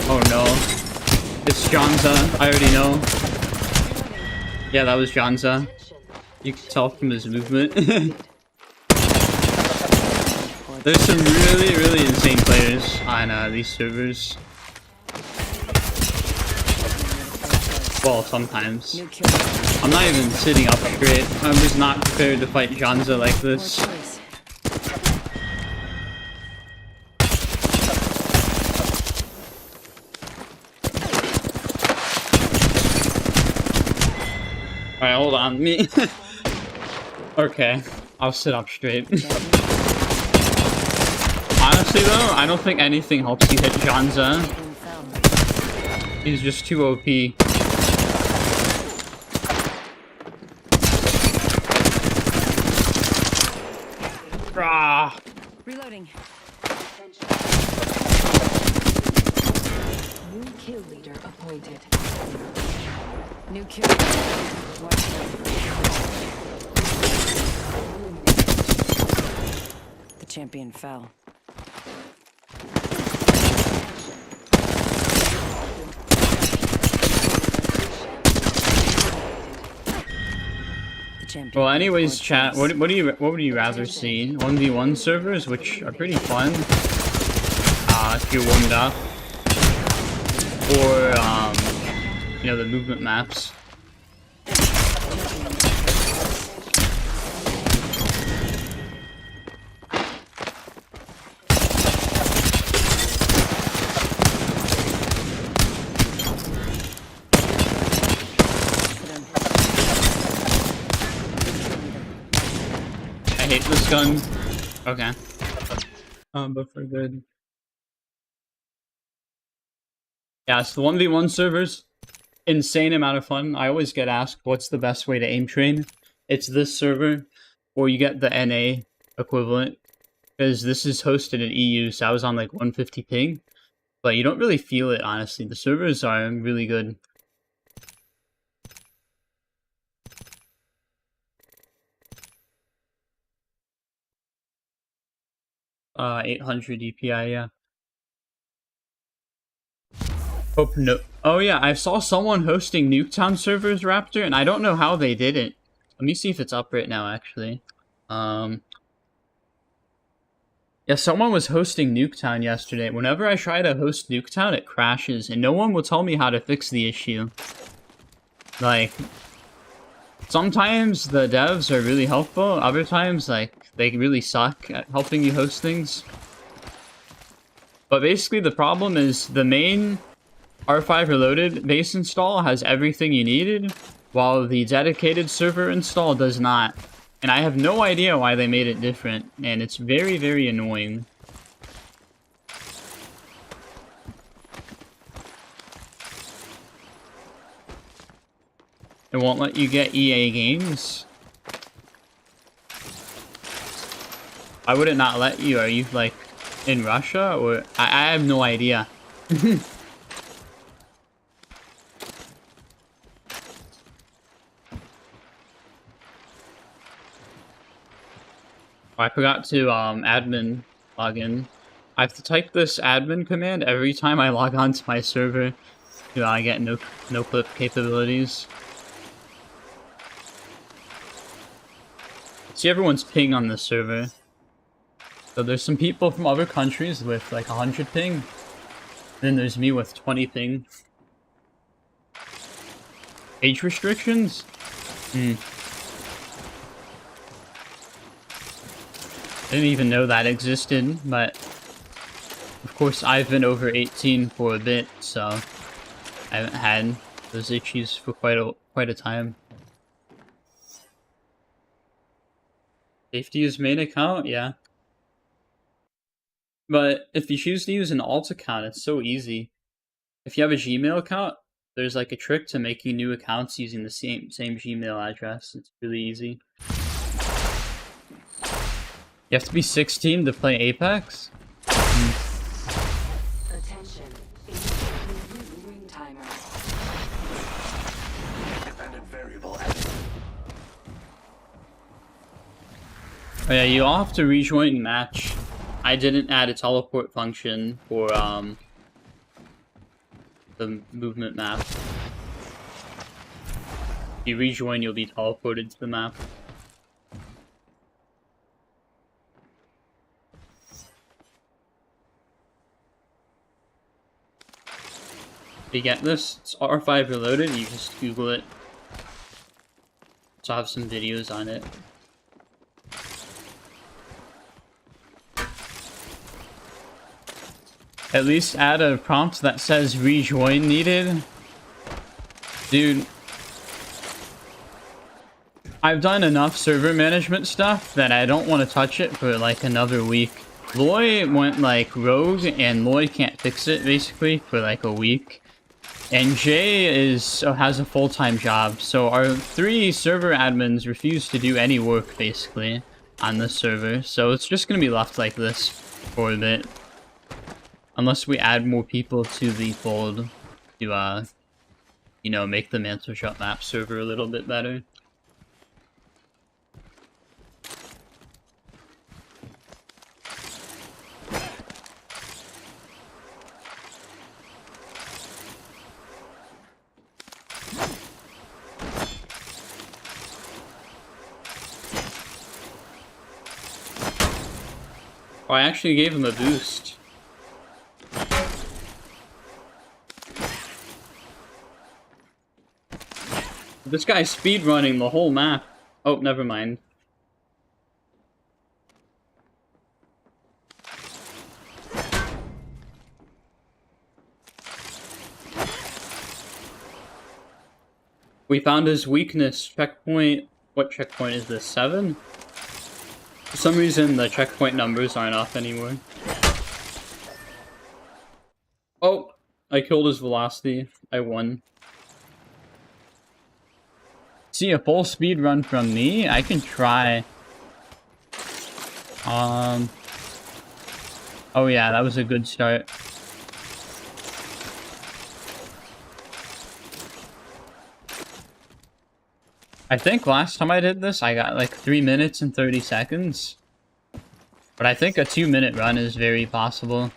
S1: Oh no. It's Janza. I already know. Yeah, that was Janza. You can tell from his movement. There's some really, really insane players on these servers. Well, sometimes. I'm not even sitting up straight. I'm just not prepared to fight Janza like this. Alright, hold on. Me. Okay, I'll sit up straight. Honestly though, I don't think anything helps you hit Janza. He's just too OP. Ah.
S2: Reloading.
S4: New kill leader appointed.
S2: New kill. Watch the champion fell. The champion.
S1: Well, anyways, chat. What would you rather see? 1v1 servers, which are pretty fun. If you're warmed up, or you know, the movement maps. I hate this gun. Okay. But for good. Yeah, it's the 1v1 servers. Insane amount of fun. I always get asked what's the best way to aim train. It's this server, or you get the NA equivalent. Because this is hosted in EU, so I was on like 150 ping. But you don't really feel it, honestly. The servers are really good. Uh, 800 DPI, yeah. Hope no. Oh yeah, I saw someone hosting Nuketown servers, Raptor, and I don't know how they did it. Let me see if it's up right now, actually. Yeah, someone was hosting Nuketown yesterday. Whenever I try to host Nuketown, it crashes, and no one will tell me how to fix the issue. Like, sometimes the devs are really helpful, other times, like, they really suck at helping you host things. But basically, the problem is the main R5 Reloaded base install has everything you needed, while the dedicated server install does not. And I have no idea why they made it different, and it's very, very annoying. It won't let you get EA games. Why would it not let you? Are you, like, in Russia? Or I have no idea. I forgot to admin login. I have to type this admin command every time I log on to my server to get no clip capabilities. See everyone's ping on this server. So there's some people from other countries with like 100 ping. Then there's me with 20 ping. Age restrictions? Hmm. I didn't even know that existed, but of course I've been over 18 for a bit, so I haven't had those issues for quite a time. Safety use main account, yeah. But if you choose to use an alt account, it's so easy. If you have a Gmail account, there's like a trick to making new accounts using the same Gmail address. It's really easy. You have to be 16 to play Apex?
S4: Attention. Initiating new ring timer.
S5: Dependent variable.
S1: Oh yeah, you all have to rejoin match. I didn't add a teleport function for the movement map. If you rejoin, you'll be teleported to the map. To get this, it's R5 Reloaded, you just Google it. So I have some videos on it. At least add a prompt that says rejoin needed. Dude, I've done enough server management stuff that I don't want to touch it for like another week. Loy went like rogue and Loy can't fix it basically for like a week. And Jay has a full-time job, so our 3 server admins refuse to do any work basically on this server. So it's just gonna be left like this for a bit. Unless we add more people to the fold to, you know, make the Mantle Jump map server a little bit better. Oh, I actually gave him a boost. This guy's speedrunning the whole map. Oh, never mind. We found his weakness. Checkpoint. What checkpoint is this? 7? For some reason, the checkpoint numbers aren't off anymore. Oh, I killed his velocity. I won. See a full speed run from me? I can try. Oh yeah, that was a good start. I think last time I did this, I got like 3 minutes and 30 seconds. But I think a 2-minute run is very possible.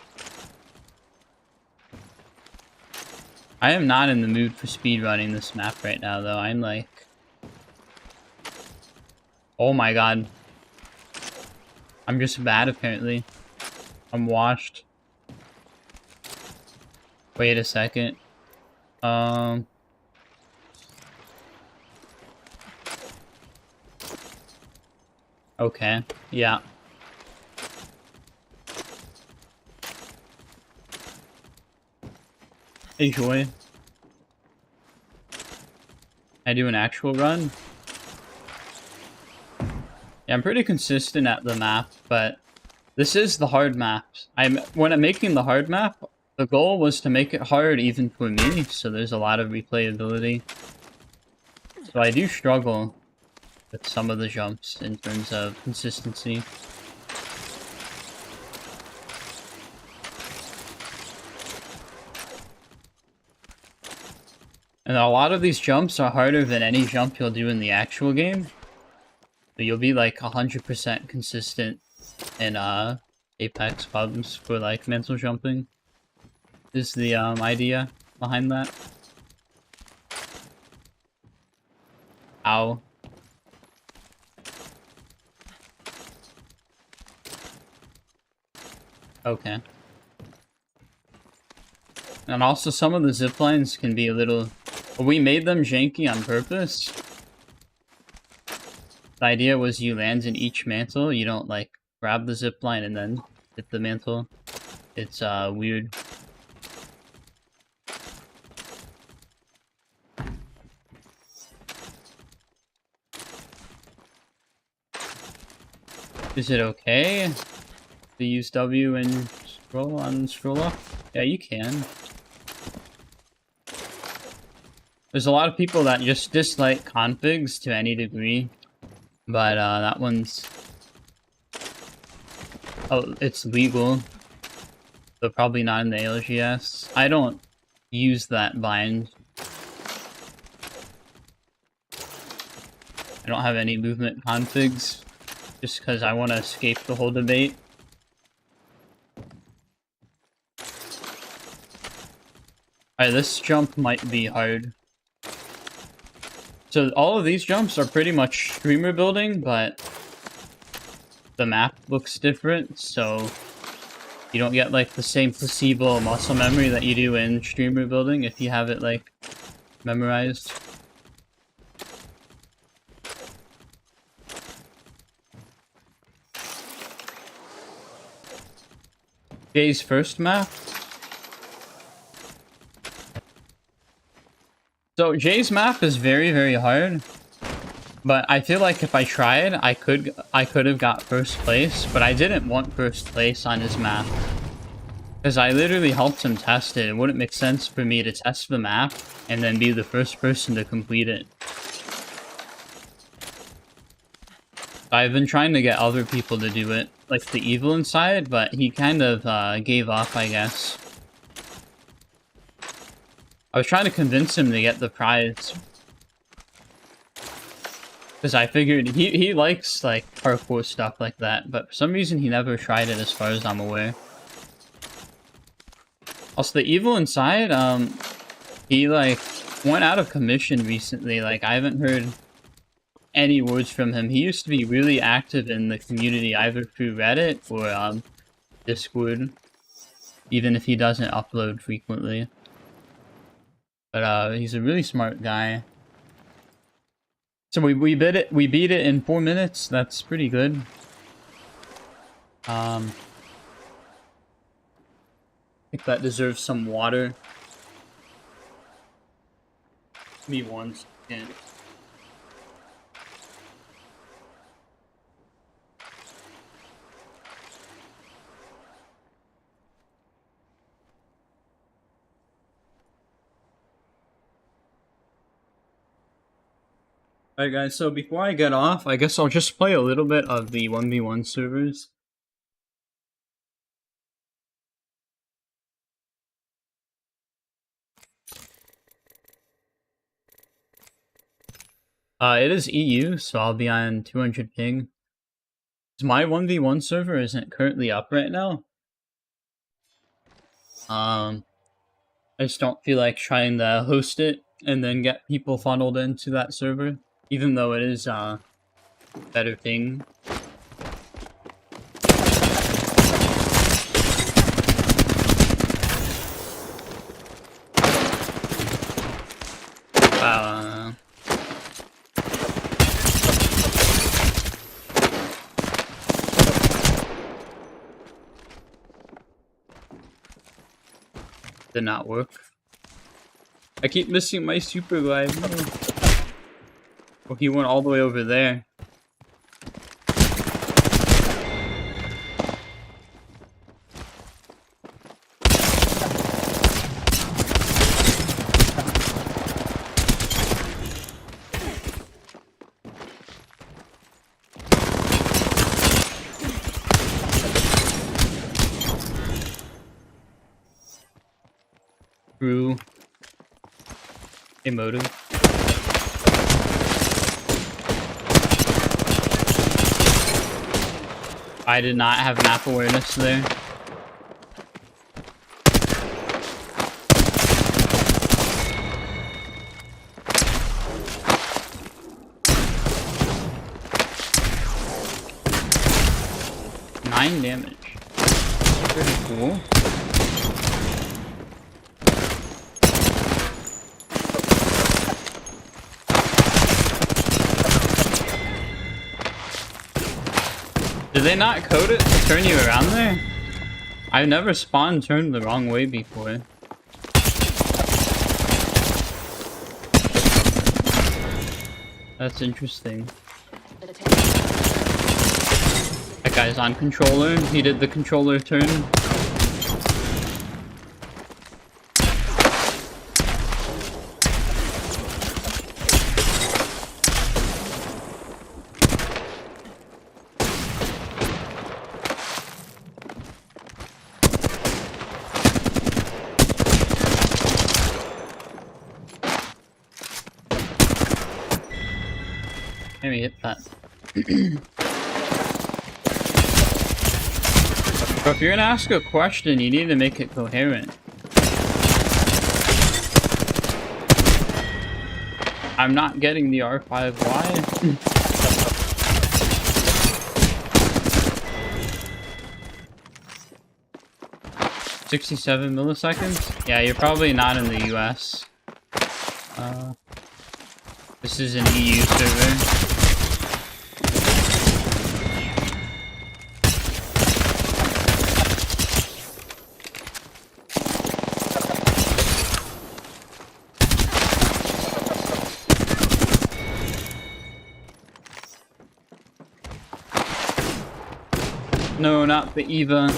S1: I am not in the mood for speedrunning this map right now, though. I'm like... Oh my god. I'm just bad, apparently. I'm washed. Wait a second. Okay, yeah. Hey, Joy. I do an actual run? Yeah, I'm pretty consistent at the map, but this is the hard map. When I'm making the hard map, the goal was to make it hard even for me, so there's a lot of replayability. So I do struggle with some of the jumps in terms of consistency. And a lot of these jumps are harder than any jump you'll do in the actual game. So you'll be like 100% consistent in Apex pubs for like mental jumping. Is the idea behind that. Ow. Okay. And also some of the zip lines can be a little We made them janky on purpose. The idea was you land in each mantle, you don't like grab the zipline and then hit the mantle. It's weird. Is it okay to use W and scroll on scroll up? Yeah, you can. There's a lot of people that just dislike configs to any degree, but that one's... Oh, it's legal, so probably not in the ALGS. I don't use that bind. I don't have any movement configs, just because I want to escape the whole debate. Alright, this jump might be hard. So all of these jumps are pretty much streamer building, but the map looks different, so you don't get like the same placebo muscle memory that you do in streamer building if you have it like memorized. Jay's first map. So Jay's map is very, very hard, but I feel like if I tried, I could have got first place, but I didn't want first place on his map. Because I literally helped him test it. It wouldn't make sense for me to test the map and then be the first person to complete it. I've been trying to get other people to do it, like the Evil Inside, but he kind of gave up, I guess. I was trying to convince him to get the prize. Because I figured he likes like parkour stuff like that, but for some reason he never tried it as far as I'm aware. Also, the Evil Inside, he like went out of commission recently. Like, I haven't heard any words from him. He used to be really active in the community, either through Reddit or Discord, even if he doesn't upload frequently. But he's a really smart guy. So we beat it in 4 minutes. That's pretty good. I think that deserves some water. Give me 1 second. Alright guys, so before I get off, I guess I'll just play a little bit of the 1v1 servers. It is EU, so I'll be on 200 ping. My 1v1 server isn't currently up right now. I just don't feel like trying to host it and then get people funneled into that server. Even though it is a better thing. Did not work. I keep missing my super glide. No. Oh, he went all the way over there. True. Emotive. I did not have map awareness there. Nine damage. Pretty cool. Did they not code it to turn you around there? I've never spawned turned the wrong way before. That's interesting. That guy's on controller. He did the controller turn. Maybe hit that. But if you're gonna ask a question, you need to make it coherent. I'm not getting the R5. Why? 67 milliseconds? Yeah, you're probably not in the US. This is an EU server. No, not the EVA.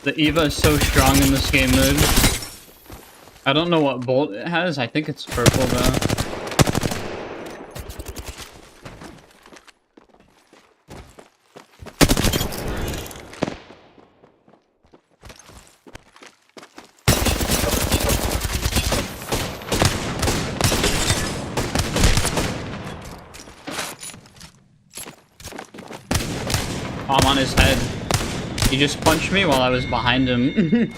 S1: The EVA is so strong in this game mode. I don't know what bolt it has. I think it's purple though. I'm on his head. He just punched me while I was behind him.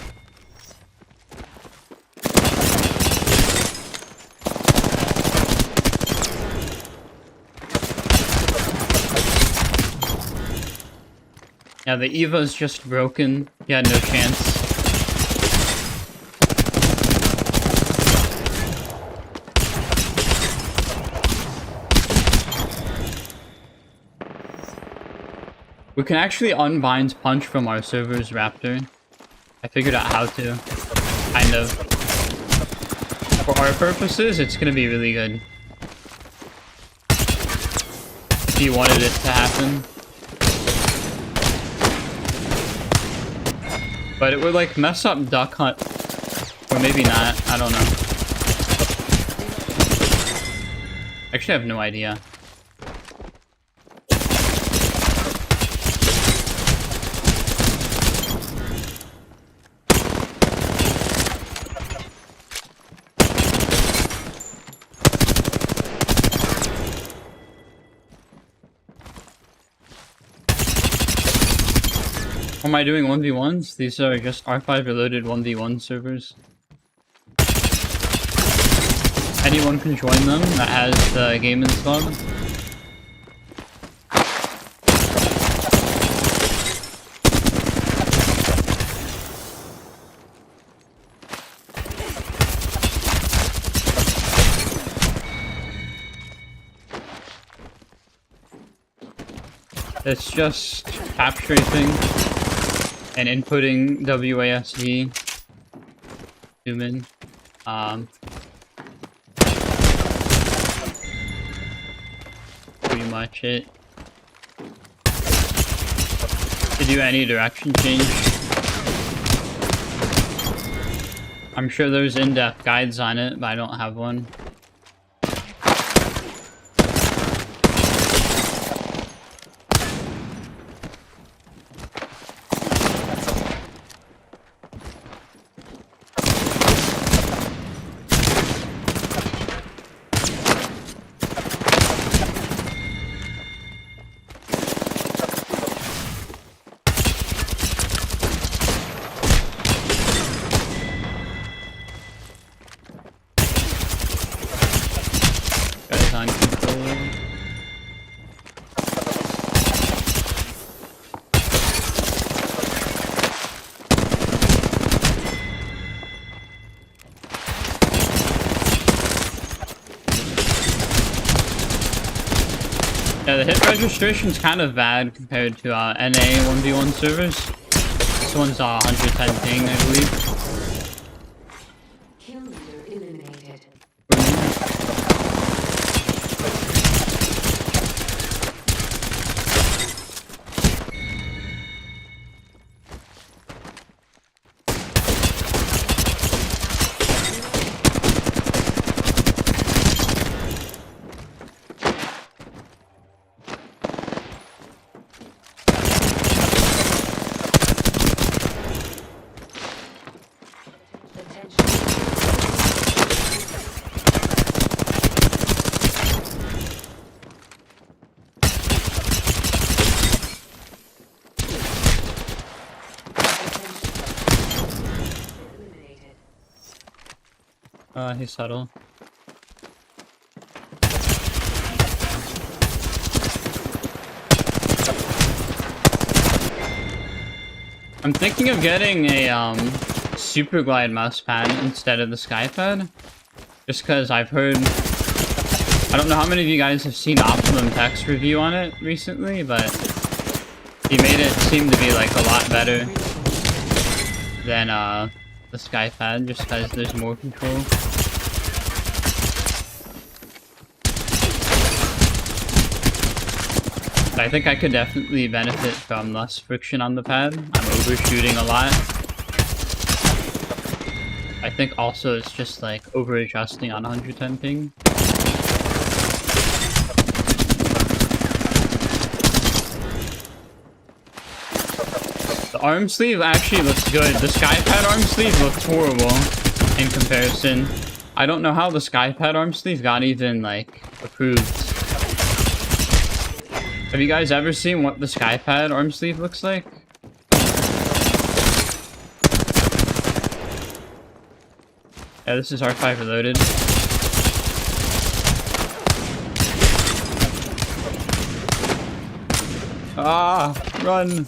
S1: Yeah, the EVA's just broken. He had no chance. We can actually unbind punch from our server's Raptor. I figured out how to. Kind of. For our purposes, it's gonna be really good. If you wanted it to happen. But it would like mess up Duck Hunt. Or maybe not, I don't know. Actually, I have no idea. Am I doing 1v1s? These are just R5 reloaded 1v1 servers. Anyone can join them that has the game installed. It's just capture thing and inputting WASD. Zoom in. Pretty much it. To do any direction change. I'm sure there's in-depth guides on it, but I don't have one. On control. Yeah, the hit registration's kind of bad compared to NA 1v1 servers. This one's 110 ping, I believe.
S4: Kill leader eliminated.
S1: He's subtle. I'm thinking of getting a super glide mouse pad instead of the Skypad. Just because I've heard, I don't know how many of you guys have seen Optimum Tech's review on it recently, but he made it seem to be like a lot better than the Skypad, just because there's more control. I think I could definitely benefit from less friction on the pad. I'm overshooting a lot. I think also it's just like over adjusting on 110 ping. The arm sleeve actually looks good. The Skypad arm sleeve looked horrible in comparison. I don't know how the Skypad arm sleeve got even like approved. Have you guys ever seen what the Skypad arm sleeve looks like? Yeah, this is R5 Reloaded. Ah, run!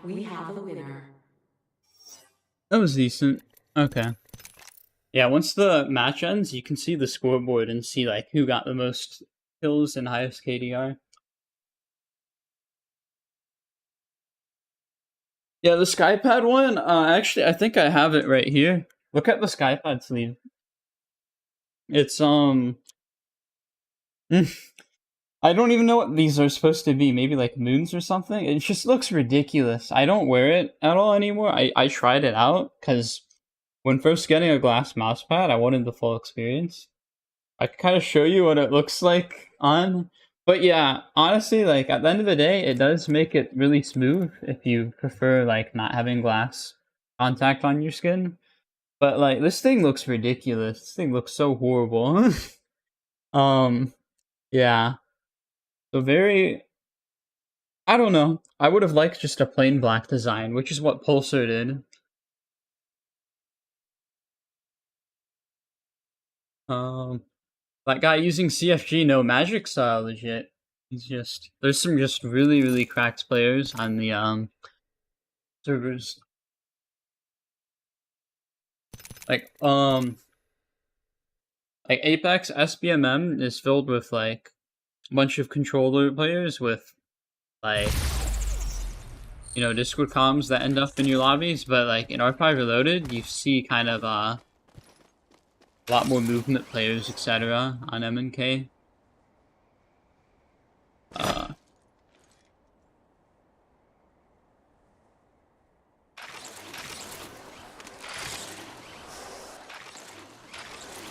S4: We have a winner.
S1: That was decent. Okay. Yeah, once the match ends, you can see the scoreboard and see like who got the most kills and highest KDR. Yeah, the Skypad one, actually I think I have it right here. Look at the Skypad sleeve. It's I don't even know what these are supposed to be. Maybe like moons or something. It just looks ridiculous. I don't wear it at all anymore. I tried it out because when first getting a glass mousepad, I wanted the full experience. I can kind of show you what it looks like on. But yeah, honestly, like at the end of the day, it does make it really smooth if you prefer like not having glass contact on your skin. But like this thing looks ridiculous. This thing looks so horrible. Yeah. So very, I don't know. I would have liked just a plain black design, which is what Pulsar did. That guy using CFG, no, Magic's legit. He's just, there's some just really, really cracked players on the servers. Like Apex SBMM is filled with like a bunch of controller players with like, you know, Discord comms that end up in your lobbies, but like in R5 Reloaded, you see kind of a lot more movement players, etc. on MNK.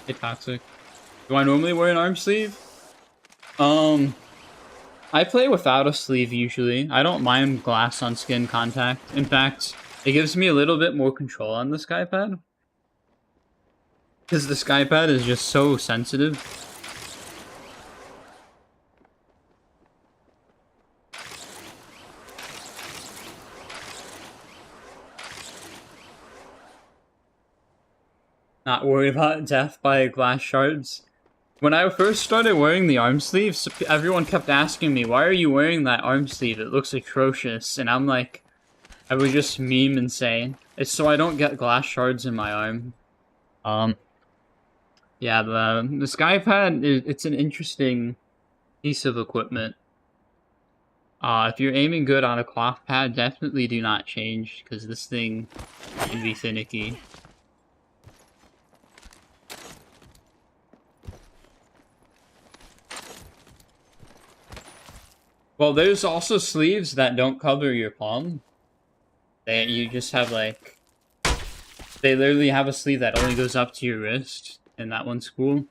S1: Hey, Toxic. Do I normally wear an arm sleeve? I play without a sleeve usually. I don't mind glass on skin contact. In fact, it gives me a little bit more control on the Skypad. Because the Skypad is just so sensitive. not worry about death by glass shards. When I first started wearing the arm sleeves, everyone kept asking me, why are you wearing that arm sleeve? It looks atrocious. And I'm like, I would just meme and say, it's so I don't get glass shards in my arm. Yeah, the Skypad, it's an interesting piece of equipment. If you're aiming good on a cloth pad, definitely do not change, because this thing can be finicky. Well, there's also sleeves that don't cover your palm. You just have like... They literally have a sleeve that only goes up to your wrist, and that one's cool.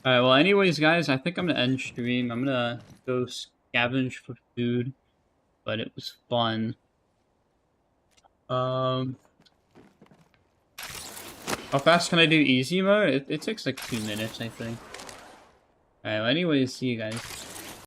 S1: Alright, well anyways guys, I think I'm gonna end stream. I'm gonna go scavenge for food, but it was fun. How fast can I do easy mode? It takes like 2 minutes, I think. Alright, well anyways, see you guys.